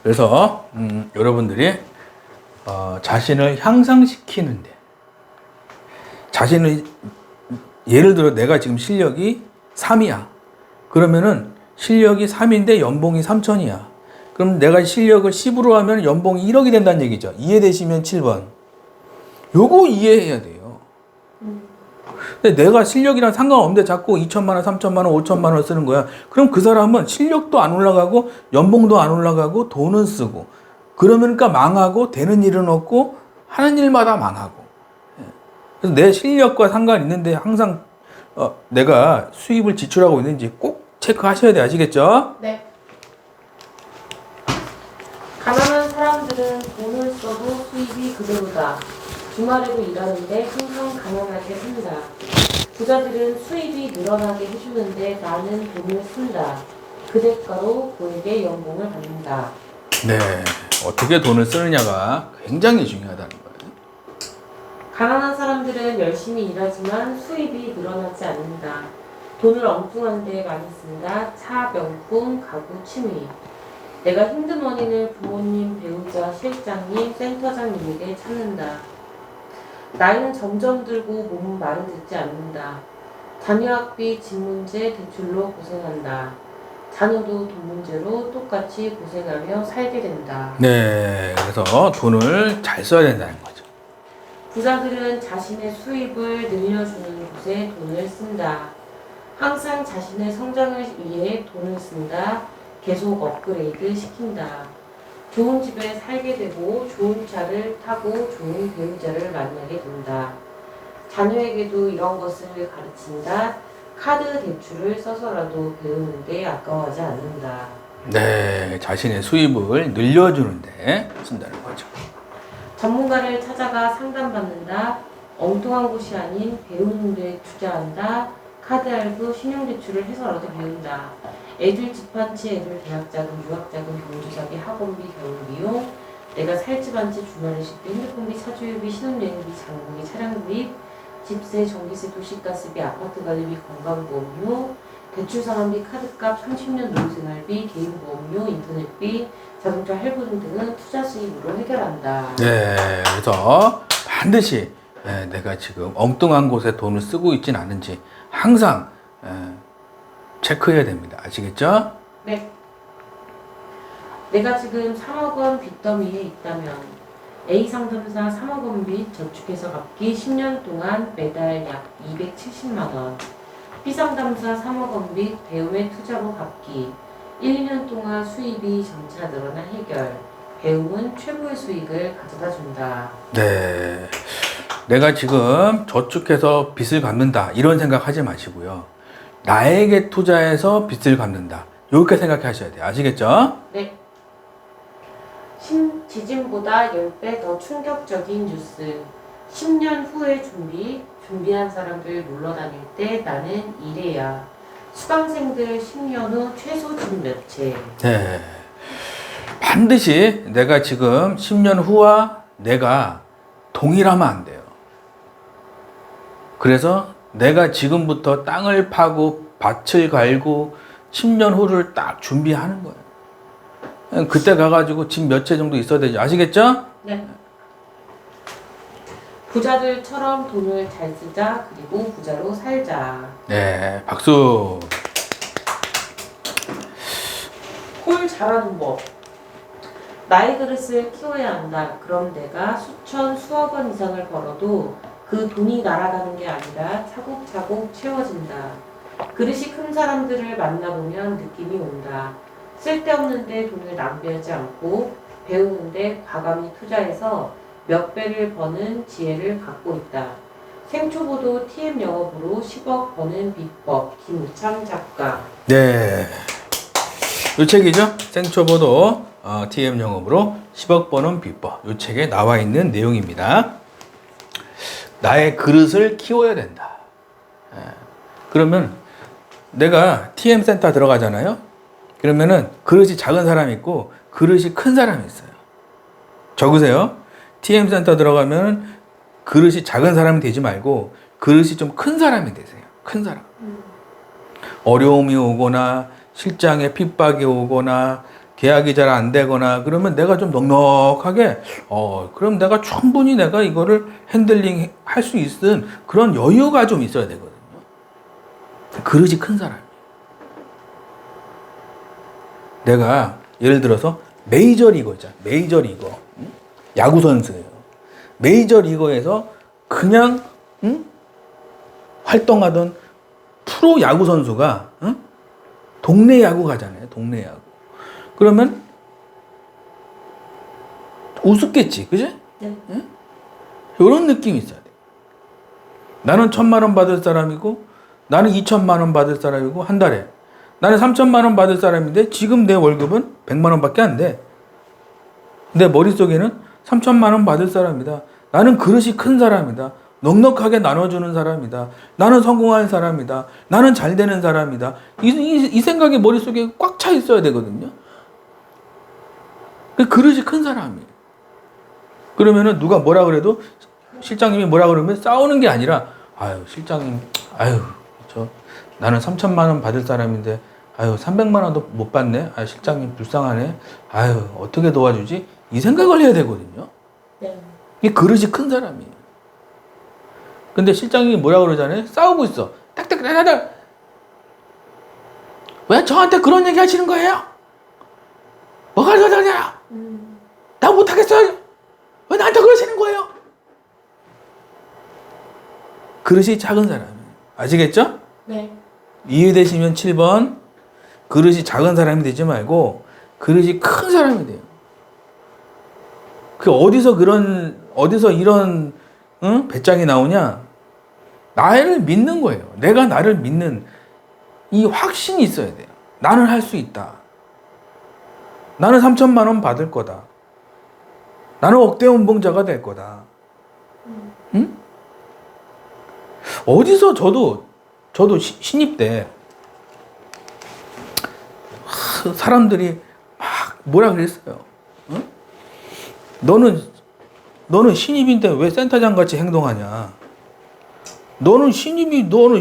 그래서 여러분들이 자신을 향상시키는데 자신을 예를 들어 내가 지금 실력이 3이야. 그러면은 실력이 3인데 연봉이 3천이야. 그럼 내가 실력을 10으로 하면 연봉이 1억이 된다는 얘기죠. 이해되시면 7번. 요거 이해해야 돼요. 근데 내가 실력이랑 상관없는데 자꾸 2천만 원, 3천만 원, 5천만 원 쓰는 거야. 그럼 그 사람은 실력도 안 올라가고 연봉도 안 올라가고 돈은 쓰고 그러니까 망하고 되는 일은 없고 하는 일마다 망하고. 그래서 내 실력과 상관 있는데 항상 내가 수입을 지출하고 있는지 꼭 체크하셔야 돼. 아시겠죠? 네. 가난한 사람들은 돈을 써도 수입이 그대로다. 주말에도 일하는데 항상 가난하게 산다. 부자들은 수입이 늘어나게 해주는데 나는 돈을 쓴다. 그 대가로 그에게 연봉을 받는다. 네. 어떻게 돈을 쓰느냐가 굉장히 중요하다는 거예요. 가난한 사람들은 열심히 일하지만 수입이 늘어나지 않는다. 돈을 엉뚱한 데 많이 쓴다. 차, 명품, 가구, 취미. 내가 힘든 원인을 부모님, 배우자, 실장님, 센터장님에게 찾는다. 나이는 점점 들고 몸은 말을 듣지 않는다. 자녀 학비, 집 문제, 대출로 고생한다. 자녀도 돈 문제로 똑같이 고생하며 살게 된다. 네. 그래서 돈을 잘 써야 된다는 거죠. 부자들은 자신의 수입을 늘려주는 곳에 돈을 쓴다. 항상 자신의 성장을 위해 돈을 쓴다. 계속 업그레이드 시킨다. 좋은 집에 살게 되고 좋은 차를 타고 좋은 배우자를 만나게 된다. 자녀에게도 이런 것을 가르친다. 카드 대출을 써서라도 배우는데 아까워하지 않는다. 네. 자신의 수입을 늘려주는데 쓴다는 거죠. 전문가를 찾아가 상담받는다. 엉뚱한 곳이 아닌 배우는 데 투자한다. 카드 할부, 신용대출을 해서라도 배운다. 애들 집 한 채, 애들 대학자금, 유학자금, 경조사비, 학원비, 겨울비용, 내가 살 집 한 채, 주말에 식비, 핸드폰비, 차주유비, 신혼여행비, 장보기, 차량비, 집세, 전기세, 도시가스비, 아파트 관리비, 건강보험료, 대출상환비, 카드값, 30년 노후생활비, 개인보험료, 인터넷비, 자동차 할부 등은 투자 수입으로 해결한다. 네. 그래서 반드시 내가 지금 엉뚱한 곳에 돈을 쓰고 있진 않은지 항상 체크해야 됩니다. 아시겠죠? 네. 내가 지금 3억 원 빚더미에 있다면 A 상담사 3억 원 빚 저축해서 갚기 10년 동안 매달 약 270만 원. B 상담사 3억 원 빚 배움에 투자로 갚기 1, 2년 동안 수입이 점차 늘어나 해결. 배움은 최고의 수익을 가져다 준다. 네. 내가 지금 저축해서 빚을 갚는다. 이런 생각하지 마시고요. 나에게 투자해서 빚을 갚는다. 이렇게 생각하셔야 돼요. 아시겠죠? 네. 지진보다 10배 더 충격적인 뉴스. 10년 후에 준비한 사람들 놀러 다닐 때 나는 이래야. 수강생들 10년 후 최소 집 몇 채. 네. 반드시 내가 지금 10년 후와 내가 동일하면 안 돼요. 그래서 내가 지금부터 땅을 파고 밭을 갈고 10년 후를 딱 준비하는 거예요. 그때 가가지고 집 몇 채 정도 있어야 되죠. 아시겠죠? 네. 부자들처럼 돈을 잘 쓰자. 그리고 부자로 살자. 네, 박수. 콜 잘하는 법. 나의 그릇을 키워야 한다. 그럼 내가 수천, 수억 원 이상을 벌어도 그 돈이 날아가는 게 아니라 차곡차곡 채워진다. 그릇이 큰 사람들을 만나보면 느낌이 온다. 쓸데없는데 돈을 낭비하지 않고 배우는데 과감히 투자해서 몇 배를 버는 지혜를 갖고 있다. 생초보도 TM 영업으로 10억 버는 비법 김우창 작가. 네. 이 책이죠. 생초보도 TM 영업으로 10억 버는 비법. 이 책에 나와 있는 내용입니다. 나의 그릇을 키워야 된다. 예. 그러면 내가 TM 센터 들어가잖아요. 그러면은 그릇이 작은 사람이 있고 그릇이 큰 사람이 있어요. 적으세요. TM 센터 들어가면 그릇이 작은 사람이 되지 말고 그릇이 좀 큰 사람이 되세요. 큰 사람. 어려움이 오거나 실장에 핍박이 오거나 계약이 잘 안 되거나 그러면 내가 좀 넉넉하게 그럼 내가 충분히 내가 이거를 핸들링 할 수 있는 그런 여유가 좀 있어야 되거든요. 그릇이 큰 사람. 내가 예를 들어서 메이저리거죠. 메이저리거. 야구 선수예요. 메이저리거에서 그냥 활동하던 프로 야구 선수가 동네 야구 가잖아요. 동네 야구. 그러면 우습겠지, 그지? 네. 응? 이런 느낌이 있어야 돼. 나는 1,000만 원 받을 사람이고, 나는 2,000만 원 받을 사람이고 한 달에 나는 3,000만 원 받을 사람인데 지금 내 월급은 100만 원밖에 안 돼. 내 머릿속에는 3,000만 원 받을 사람이다. 나는 그릇이 큰 사람이다. 넉넉하게 나눠주는 사람이다. 나는 성공한 사람이다. 나는 잘 되는 사람이다. 이 생각이 머릿속에 꽉 차 있어야 되거든요. 그 그릇이 큰 사람이에요. 그러면은 누가 뭐라 그래도 실장님이 뭐라 그러면 싸우는 게 아니라 아유 실장님 나는 3,000만 원 받을 사람인데 300만 원도 못 받네. 실장님 불쌍하네. 어떻게 도와주지? 이 생각을 해야 되거든요. 네. 이 그릇이 큰 사람이에요. 근데 실장님이 뭐라 그러잖아요? 싸우고 있어. 딱딱딱딱. 왜 저한테 그런 얘기 하시는 거예요? 뭐가 그러냐? 나 못하겠어요. 왜 나한테 그러시는 거예요? 그릇이 작은 사람이에요. 아시겠죠? 네. 이해되시면 7번. 그릇이 작은 사람이 되지 말고 그릇이 큰 사람이 돼요. 그 어디서 이런 배짱이 나오냐? 나를 믿는 거예요. 내가 나를 믿는 이 확신이 있어야 돼요. 나는 할 수 있다. 나는 3,000만 원 받을 거다. 나는 억대 연봉자가 될 거다. 응? 어디서 저도 신입 때 사람들이 막 뭐라 그랬어요. 응? 너는 신입인데 왜 센터장 같이 행동하냐? 너는 신입대로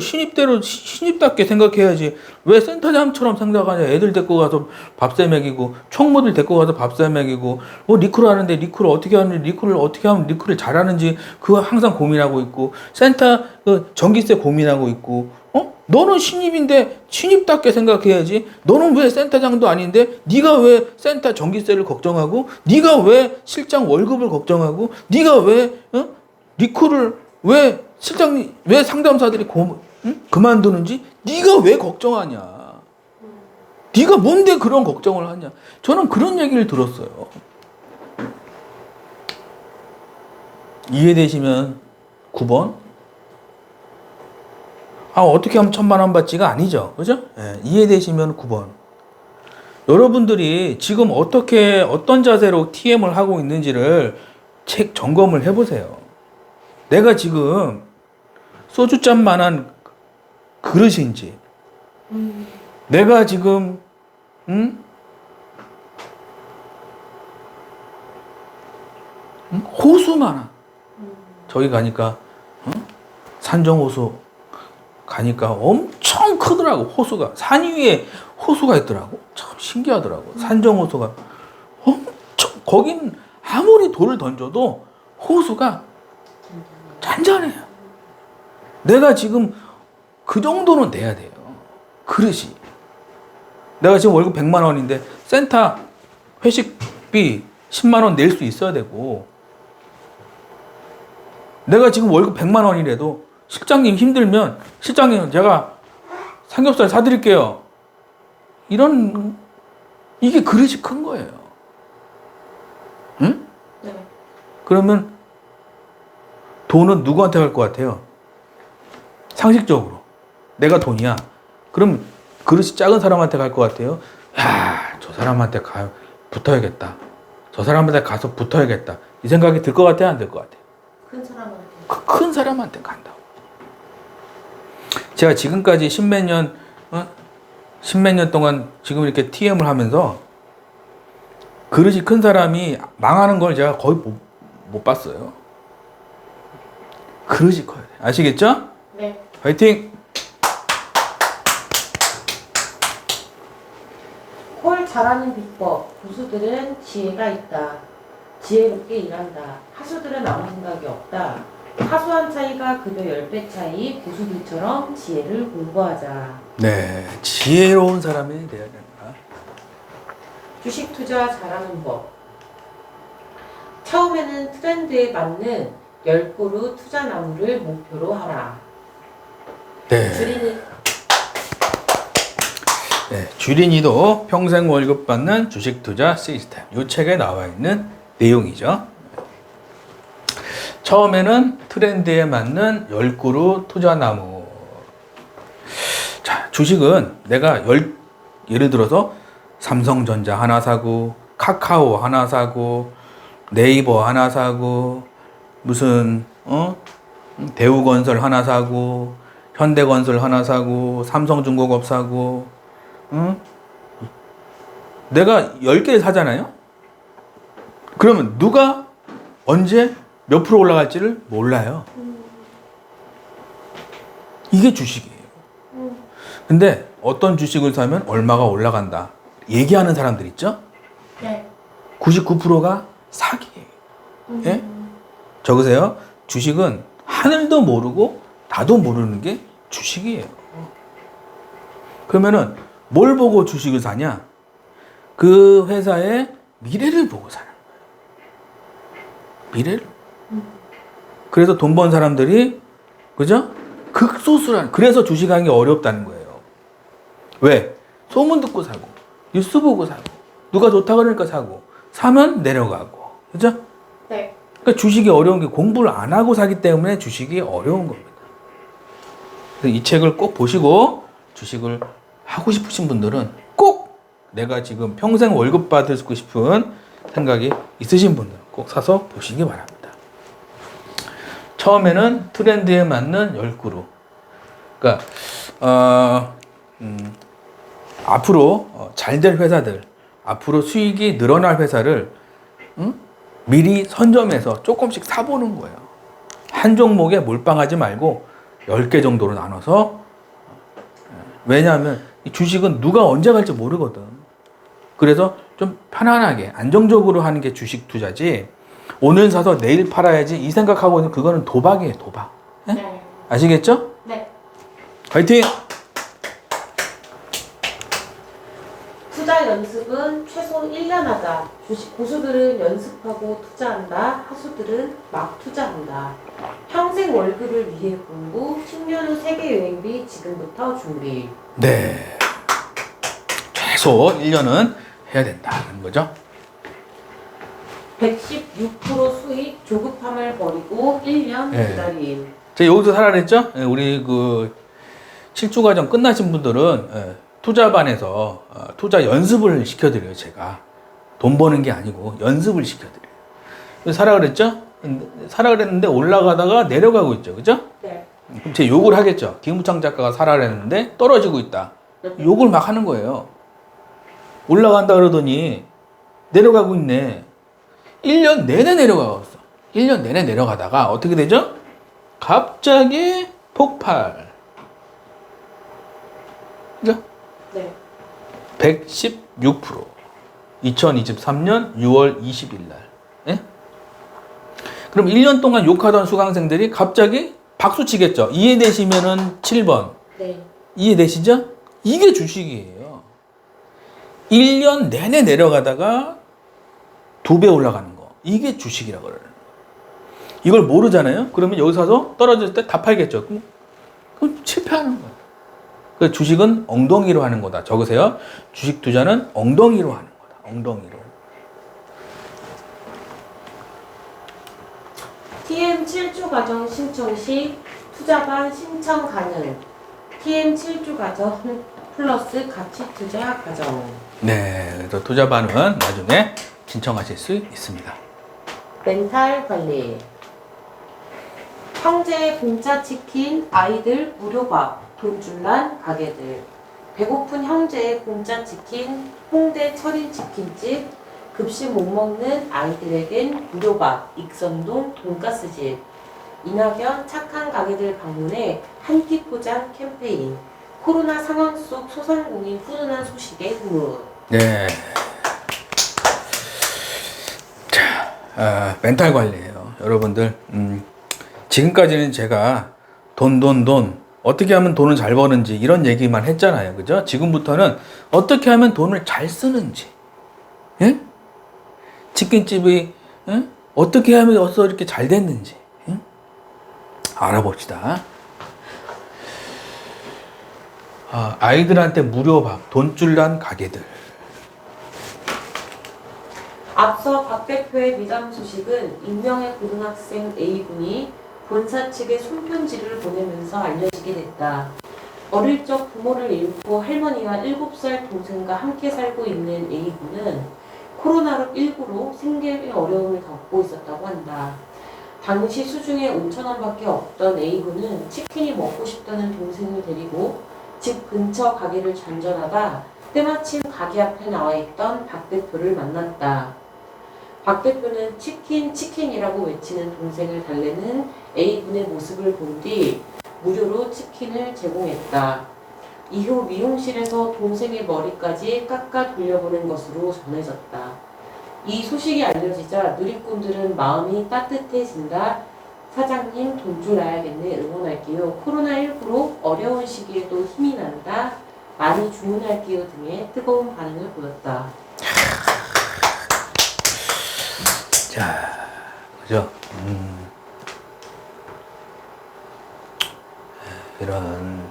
신입답게 생각해야지. 왜 센터장처럼 생각하냐? 애들 데리고 가서 밥세 먹이고, 총무들 데리고 가서 밥세 먹이고, 리크를 하는데 리크를 어떻게 하면 리크를 잘하는지 그거 항상 고민하고 있고, 센터 전기세 고민하고 있고, 너는 신입인데 신입답게 생각해야지. 너는 왜 센터장도 아닌데 네가 왜 센터 전기세를 걱정하고, 네가 왜 실장 월급을 걱정하고, 네가 왜 리크를 왜 상담사들이 그만두는지 네가 왜 걱정하냐? 네가 뭔데 그런 걱정을 하냐? 저는 그런 얘기를 들었어요. 이해되시면 9번. 어떻게 하면 1,000만 원 받지가 아니죠. 그죠? 예, 이해되시면 9번. 여러분들이 지금 어떤 자세로 TM을 하고 있는지를 점검을 해보세요. 내가 지금 소주잔만한 그릇인지, 내가 지금 호수만한, 저기 가니까 산정호수 가니까 엄청 크더라고. 호수가 산 위에 호수가 있더라고. 참 신기하더라고. 산정호수가 엄청, 거긴 아무리 돌을 던져도 호수가 잔잔해요. 내가 지금 그 정도는 돼야 돼요. 그릇이. 내가 지금 월급 100만 원인데 센터 회식비 10만 원 낼 수 있어야 되고, 내가 지금 월급 100만 원이라도 실장님 힘들면 실장님 제가 삼겹살 사드릴게요. 이게 그릇이 큰 거예요. 응? 네. 그러면 돈은 누구한테 갈 것 같아요? 상식적으로 내가 돈이야. 그럼 그릇이 작은 사람한테 갈 것 같아요. 야, 저 사람한테 붙어야겠다. 저 사람한테 가서 붙어야겠다. 이 생각이 들 것 같아요? 안 들 것 같아요? 큰 사람한테. 큰 사람한테 간다고. 제가 지금까지 십몇 년 동안 지금 이렇게 TM을 하면서 그릇이 큰 사람이 망하는 걸 제가 거의 못 봤어요. 그릇이 커야 돼. 아시겠죠? 네. 화이팅! 콜 잘하는 비법. 고수들은 지혜가 있다. 지혜롭게 일한다. 하수들은 아무 생각이 없다. 사소한 차이가 급여 10배 차이. 고수들처럼 지혜를 공부하자. 네, 지혜로운 사람이 돼야 된다. 주식 투자 잘하는 법. 처음에는 트렌드에 맞는 10그루 투자 나무를 목표로 하라. 네. 주린이도 평생 월급 받는 주식 투자 시스템. 이 책에 나와 있는 내용이죠. 처음에는 트렌드에 맞는 10그루 투자 나무. 자, 주식은 내가 예를 들어서 삼성전자 하나 사고, 카카오 하나 사고, 네이버 하나 사고, 무슨, 대우건설 하나 사고, 현대건설 하나 사고, 삼성중공업 사고, 내가 10개를 사잖아요? 그러면 누가 언제 몇 프로 올라갈지를 몰라요. 이게 주식이에요. 근데 어떤 주식을 사면 얼마가 올라간다. 얘기하는 사람들 있죠? 네. 99%가 사기예요. 예? 적으세요. 주식은 하늘도 모르고 나도 모르는 게 주식이에요. 그러면은 뭘 보고 주식을 사냐? 그 회사의 미래를 보고 사는 거예요. 미래를. 그래서 돈 번 사람들이, 그죠? 극소수라는, 그래서 주식하는 게 어렵다는 거예요. 왜? 소문 듣고 사고, 뉴스 보고 사고, 누가 좋다 그러니까 사고, 사면 내려가고, 그죠? 네. 그러니까 주식이 어려운 게 공부를 안 하고 사기 때문에 주식이 어려운 겁니다. 그래서 이 책을 꼭 보시고 주식을 하고 싶으신 분들은 꼭 내가 지금 평생 월급 받고 싶은 생각이 있으신 분들은 꼭 사서 보시기 바랍니다. 처음에는 트렌드에 맞는 10그루. 그러니까 앞으로 잘 될 회사들, 앞으로 수익이 늘어날 회사를 미리 선점해서 조금씩 사보는 거예요. 한 종목에 몰빵하지 말고 10개 정도로 나눠서. 왜냐하면 이 주식은 누가 언제 갈지 모르거든. 그래서 좀 편안하게 안정적으로 하는 게 주식 투자지, 오늘 사서 내일 팔아야지 이 생각하고 있는 그거는 도박이에요. 도박. 네? 네. 아시겠죠? 네. 화이팅! 투자 연습은 최소 1년 하자. 주식 고수들은 연습하고 투자한다. 하수들은 막 투자한다. 평생 월급을 위해 공부, 10년 후 세계 여행비 지금부터 준비. 네. 최소 1년은 해야 된다는 거죠. 116% 수익, 조급함을 버리고 1년 네. 기다림. 제가 여기서 살아 그랬죠? 우리 그 7주 과정 끝나신 분들은 투자반에서 투자 연습을 시켜드려요. 제가 돈 버는 게 아니고 연습을 시켜드려요. 그래서 사라 그랬죠? 사라 그랬는데 올라가다가 내려가고 있죠. 그죠? 네. 그럼 제 욕을 하겠죠. 김우창 작가가 사라 그랬는데 떨어지고 있다. 욕을 막 하는 거예요. 올라간다 그러더니 내려가고 있네. 1년 내내 내려가고 있어. 1년 내내 내려가다가 어떻게 되죠? 갑자기 폭발. 그죠? 네. 116%. 2023년 6월 20일 날. 예? 그럼 1년 동안 욕하던 수강생들이 갑자기 박수 치겠죠. 이해되시면은 7번. 네. 이해되시죠? 이게 주식이에요. 1년 내내 내려가다가 2배 올라가는 거. 이게 주식이라고 그래요. 이걸 모르잖아요? 그러면 여기서 사서 떨어질 때 다 팔겠죠. 그럼 실패하는 거예요. 그 주식은 엉덩이로 하는 거다. 적으세요. 주식 투자는 엉덩이로 하는 거다. 엉덩이로. TM 7주 과정 신청 시 투자반 신청 가능. TM 7주 과정 플러스 가치 투자 과정. 네, 그래서 투자반은 나중에 신청하실 수 있습니다. 멘탈 관리. 형제 공짜 치킨, 아이들 무료 밥, 돈줄란 가게들. 배고픈 형제의 공짜 치킨, 홍대 철인 치킨집, 급식 못 먹는 아이들에겐 무료 밥, 익선동 돈가스집. 이낙연 착한 가게들 방문해 한 끼 포장 캠페인. 코로나 상황 속 소상공인 훈훈한 소식에 흐뭇. 네. 자, 멘탈 관리예요. 여러분들, 지금까지는 제가 돈, 어떻게 하면 돈을 잘 버는지 이런 얘기만 했잖아요. 그죠? 지금부터는 어떻게 하면 돈을 잘 쓰는지, 예? 치킨집이, 예? 어떻게 하면 어서 이렇게 잘 됐는지, 예? 알아봅시다. 아이들한테 무료 밥, 돈줄난 가게들. 앞서 박 대표의 미담 소식은 익명의 고등학생 A군이 본사 측에 손편지를 보내면서 알려지게 됐다. 어릴 적 부모를 잃고 할머니와 7살 동생과 함께 살고 있는 A군은 코로나19로 생계의 어려움을 겪고 있었다고 한다. 당시 수중에 5,000원밖에 없던 A군은 치킨이 먹고 싶다는 동생을 데리고 집 근처 가게를 전전하다 때마침 가게 앞에 나와 있던 박 대표를 만났다. 박 대표는 치킨이라고 외치는 동생을 달래는 A군의 모습을 본 뒤 무료로 치킨을 제공했다. 이후 미용실에서 동생의 머리까지 깎아 돌려보낸 것으로 전해졌다. 이 소식이 알려지자 누리꾼들은 마음이 따뜻해진다. 사장님 돈줄 나야겠네, 응원할게요. 코로나19로 어려운 시기에도 힘이 난다. 많이 주문할게요 등의 뜨거운 반응을 보였다. 자, 그죠? 이런,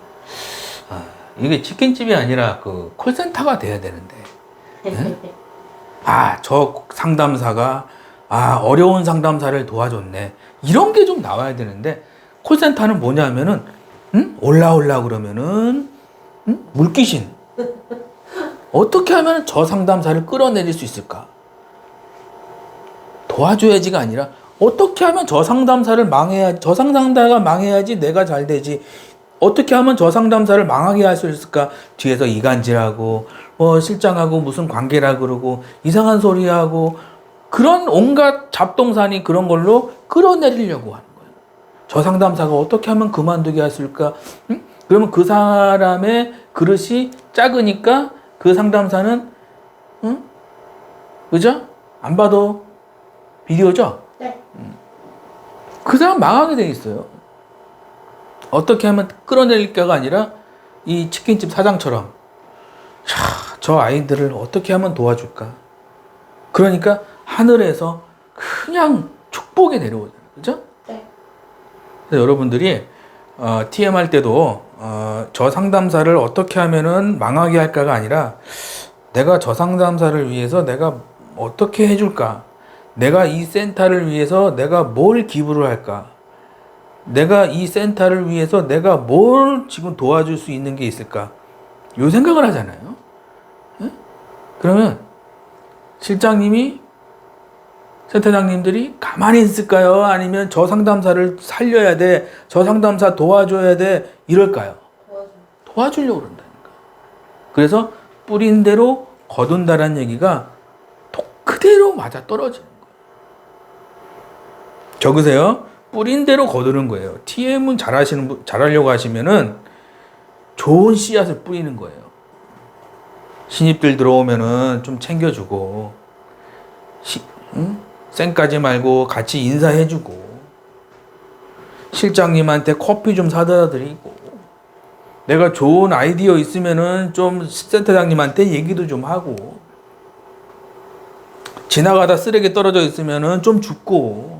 이게 치킨집이 아니라 그 콜센터가 돼야 되는데. 네? 저 상담사가, 어려운 상담사를 도와줬네. 이런 게 좀 나와야 되는데, 콜센터는 뭐냐면은, 올라 그러면은, 물귀신. 어떻게 하면 저 상담사를 끌어내릴 수 있을까? 도와줘야지가 아니라, 어떻게 하면 저 상담사가 망해야지 내가 잘 되지. 어떻게 하면 저 상담사를 망하게 할 수 있을까? 뒤에서 이간질하고, 실장하고 무슨 관계라 그러고, 이상한 소리 하고, 그런 온갖 잡동사니 그런 걸로 끌어내리려고 하는 거예요. 저 상담사가 어떻게 하면 그만두게 했을까? 그러면 그 사람의 그릇이 작으니까 그 상담사는, 그죠? 안 봐도 비디오죠? 네. 그 사람 망하게 돼 있어요. 어떻게 하면 끌어내릴까가 아니라 이 치킨집 사장처럼 저 아이들을 어떻게 하면 도와줄까? 그러니까 하늘에서 그냥 축복이 내려오잖아요. 그죠? 네. 그래서 여러분들이 TM 할 때도 저 상담사를 어떻게 하면은 망하게 할까가 아니라 내가 저 상담사를 위해서 내가 어떻게 해줄까? 내가 이 센터를 위해서 내가 뭘 기부를 할까? 내가 이 센터를 위해서 내가 뭘 지금 도와줄 수 있는 게 있을까? 요 생각을 하잖아요. 네? 그러면 실장님이, 센터장님들이 가만히 있을까요? 아니면 저 상담사를 살려야 돼, 저 상담사 도와줘야 돼, 이럴까요? 도와주려고 그런다니까. 그래서 뿌린 대로 거둔다라는 얘기가 그대로 맞아 떨어지는 거예요. 적으세요. 뿌린 대로 거두는 거예요. TM은 잘하려고 하시면은 좋은 씨앗을 뿌리는 거예요. 신입들 들어오면은 좀 챙겨주고, 쌩까지 말고 같이 인사해주고, 실장님한테 커피 좀 사다 드리고, 내가 좋은 아이디어 있으면은 좀 센터장님한테 얘기도 좀 하고, 지나가다 쓰레기 떨어져 있으면은 좀 줍고.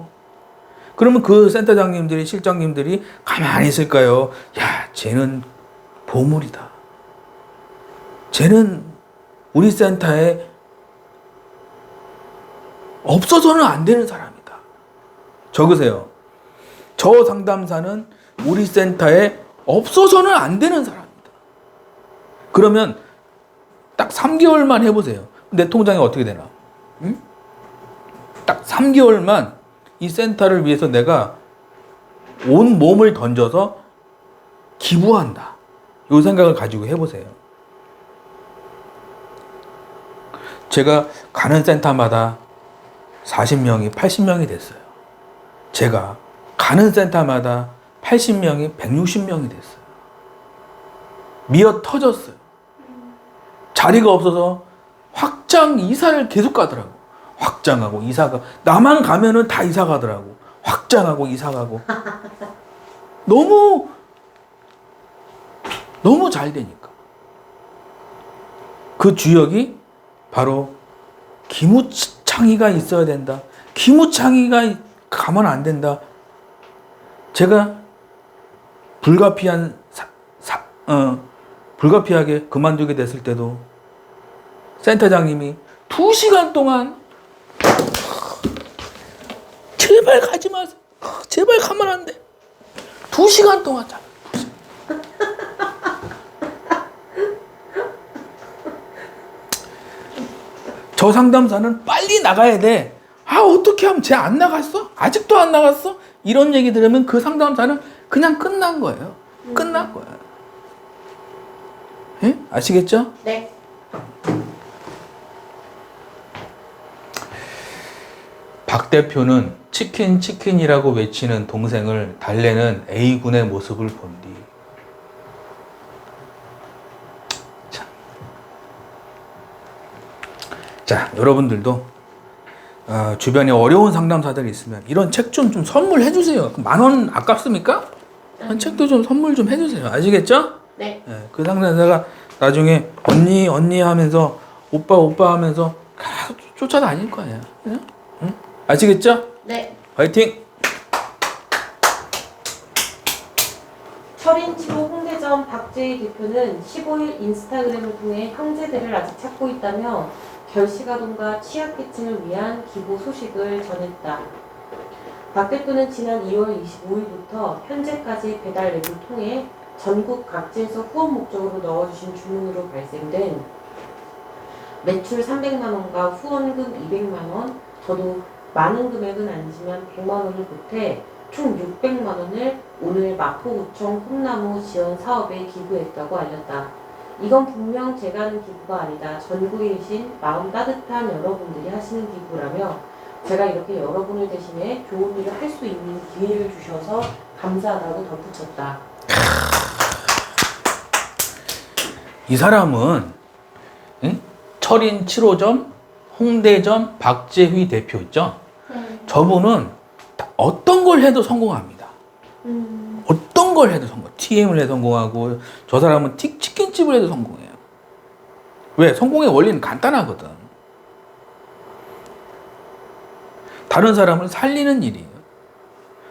그러면 그 센터장님들이, 실장님들이 가만히 있을까요? 야, 쟤는 보물이다. 쟤는 우리 센터에 없어서는 안 되는 사람이다. 적으세요. 저 상담사는 우리 센터에 없어서는 안 되는 사람입니다. 그러면 딱 3개월만 해보세요. 내 통장이 어떻게 되나? 응? 딱 3개월만 이 센터를 위해서 내가 온 몸을 던져서 기부한다. 이 생각을 가지고 해보세요. 제가 가는 센터마다 40명이 80명이 됐어요. 제가 가는 센터마다 80명이 160명이 됐어요. 미어 터졌어요. 자리가 없어서 확장 이사를 계속 가더라고. 확장하고 이사가 나만 가면은 다 이사 가더라고. 확장하고 이사 가고. 너무 잘 되니까. 그 주역이 바로 기무창이가 있어야 된다. 기무창이가 가면 안 된다. 제가 불가피하게 그만두게 됐을 때도 센터장님이 2시간 동안 제발 가지 마세요. 제발 가면 안 돼. 2시간 동안 자. 저 상담사는 빨리 나가야 돼. 아, 어떻게 하면 쟤 안 나갔어? 아직도 안 나갔어? 이런 얘기 들으면 그 상담사는 그냥 끝난 거예요. 끝난 거야. 예? 아시겠죠? 네. 박 대표는 치킨이라고 외치는 동생을 달래는 A군의 모습을 본 뒤. 자, 여러분들도 주변에 어려운 상담사들이 있으면 이런 책 좀 선물해 주세요. 10,000원 아깝습니까? 책도 좀 선물 좀 해주세요. 아시겠죠? 네. 네, 그 상담사가 나중에 언니 하면서 오빠 하면서 쫓아다닐 거예요. 응? 아시겠죠? 네. 화이팅! 철인 7호 홍대점 박재희 대표는 15일 인스타그램을 통해 형제들을 아직 찾고 있다며 결식아동과 취약계층을 위한 기부 소식을 전했다. 박 대표는 지난 2월 25일부터 현재까지 배달 앱을 통해 전국 각지에서 후원 목적으로 넣어주신 주문으로 발생된 매출 300만 원과 후원금 200만 원, 저도 많은 금액은 아니지만 100만 원을 보태 총 600만 원을 오늘 마포구청 콩나무 지원 사업에 기부했다고 알렸다. 이건 분명 제가 하는 기부가 아니다. 전국에 계신 마음 따뜻한 여러분들이 하시는 기부라며 제가 이렇게 여러분을 대신해 좋은 일을 할 수 있는 기회를 주셔서 감사하다고 덧붙였다. 이 사람은 철인 7호점, 홍대점 박재휘 대표 있죠? 저분은 어떤 걸 해도 성공합니다. 어떤 걸 해도 성공. TM을 해도 성공하고 저 사람은 치킨집을 해도 성공해요. 왜? 성공의 원리는 간단하거든. 다른 사람을 살리는 일이에요.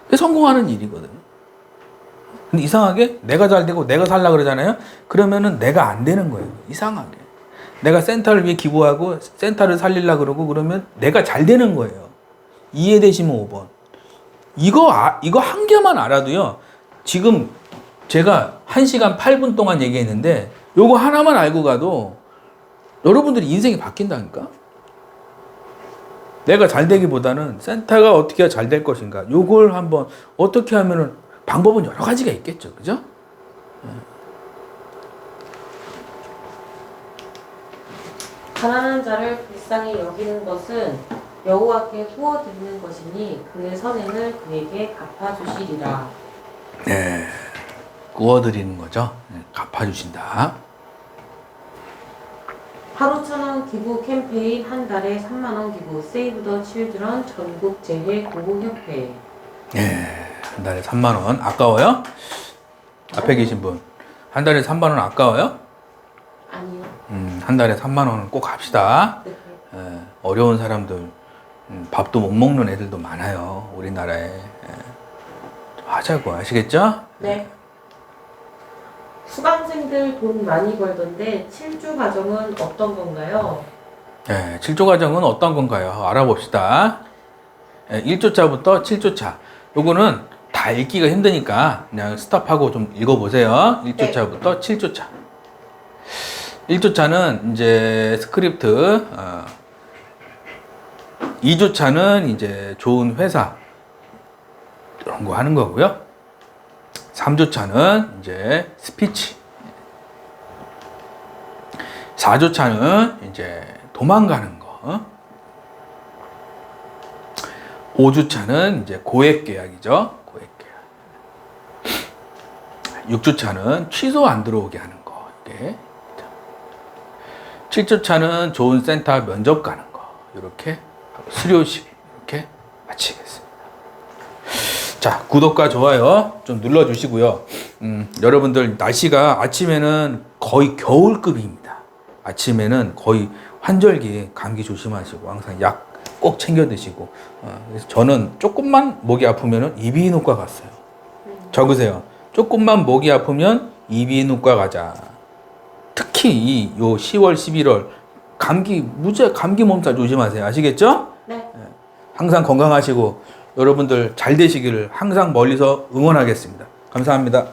그게 성공하는 일이거든. 근데 이상하게 내가 잘 되고 내가 살라 그러잖아요. 그러면은 내가 안 되는 거예요. 이상하게. 내가 센터를 위해 기부하고 센터를 살리려 그러고 그러면 내가 잘 되는 거예요. 이해되시면 5번. 이거 한 개만 알아도요. 지금 제가 1시간 8분 동안 얘기했는데 요거 하나만 알고 가도 여러분들이 인생이 바뀐다니까. 내가 잘 되기보다는 센터가 어떻게 해야 잘 될 것인가. 요걸 한번 어떻게 하면은 방법은 여러 가지가 있겠죠. 그죠? 가난한 자를 불쌍히 여기는 것은 여호와께 구워드리는 것이니 그의 선행을 그에게 갚아주시리라. 네. 구워드리는 거죠. 네, 갚아주신다. 하루 1,000원 기부 캠페인 한 달에 3만원 기부 세이브 더 칠드런 전국 재해 공공협회. 네. 한 달에 3만 원. 아까워요? 앞에 계신 분. 한 달에 3만 원 아까워요? 아니요. 한 달에 3만 원은 꼭 합시다. 네. 예, 어려운 사람들, 밥도 못 먹는 애들도 많아요. 우리나라에. 예. 하자고. 아시겠죠? 네. 수강생들 돈 많이 벌던데 7조 과정은 어떤 건가요? 예, 7조 과정은 어떤 건가요? 알아봅시다. 예, 1조차부터 7조차. 요거는 다 다 읽기가 힘드니까 그냥 스톱하고 좀 읽어보세요. 1조차부터 7조차. 1조차는 이제 스크립트, 2조차는 이제 좋은 회사 이런 거 하는 거고요. 3조차는 이제 스피치. 4조차는 이제 도망가는 거. 5주차는 이제 고액 계약이죠. 고액 계약. 6주차는 취소 안 들어오게 하는 거. 이게. 7주차는 좋은 센터 면접 가는 거. 이렇게 수료식 이렇게 마치겠습니다. 자, 구독과 좋아요 좀 눌러주시고요. 여러분들 날씨가 아침에는 거의 겨울급입니다. 아침에는 거의 환절기 감기 조심하시고 항상 약 꼭 챙겨 드시고 그래서 저는 조금만 목이 아프면 이비인후과 갔어요. 적으세요. 조금만 목이 아프면 이비인후과 가자. 특히 요 10월 11월 감기 몸살 조심하세요. 아시겠죠? 네. 항상 건강하시고 여러분들 잘 되시기를 항상 멀리서 응원하겠습니다. 감사합니다.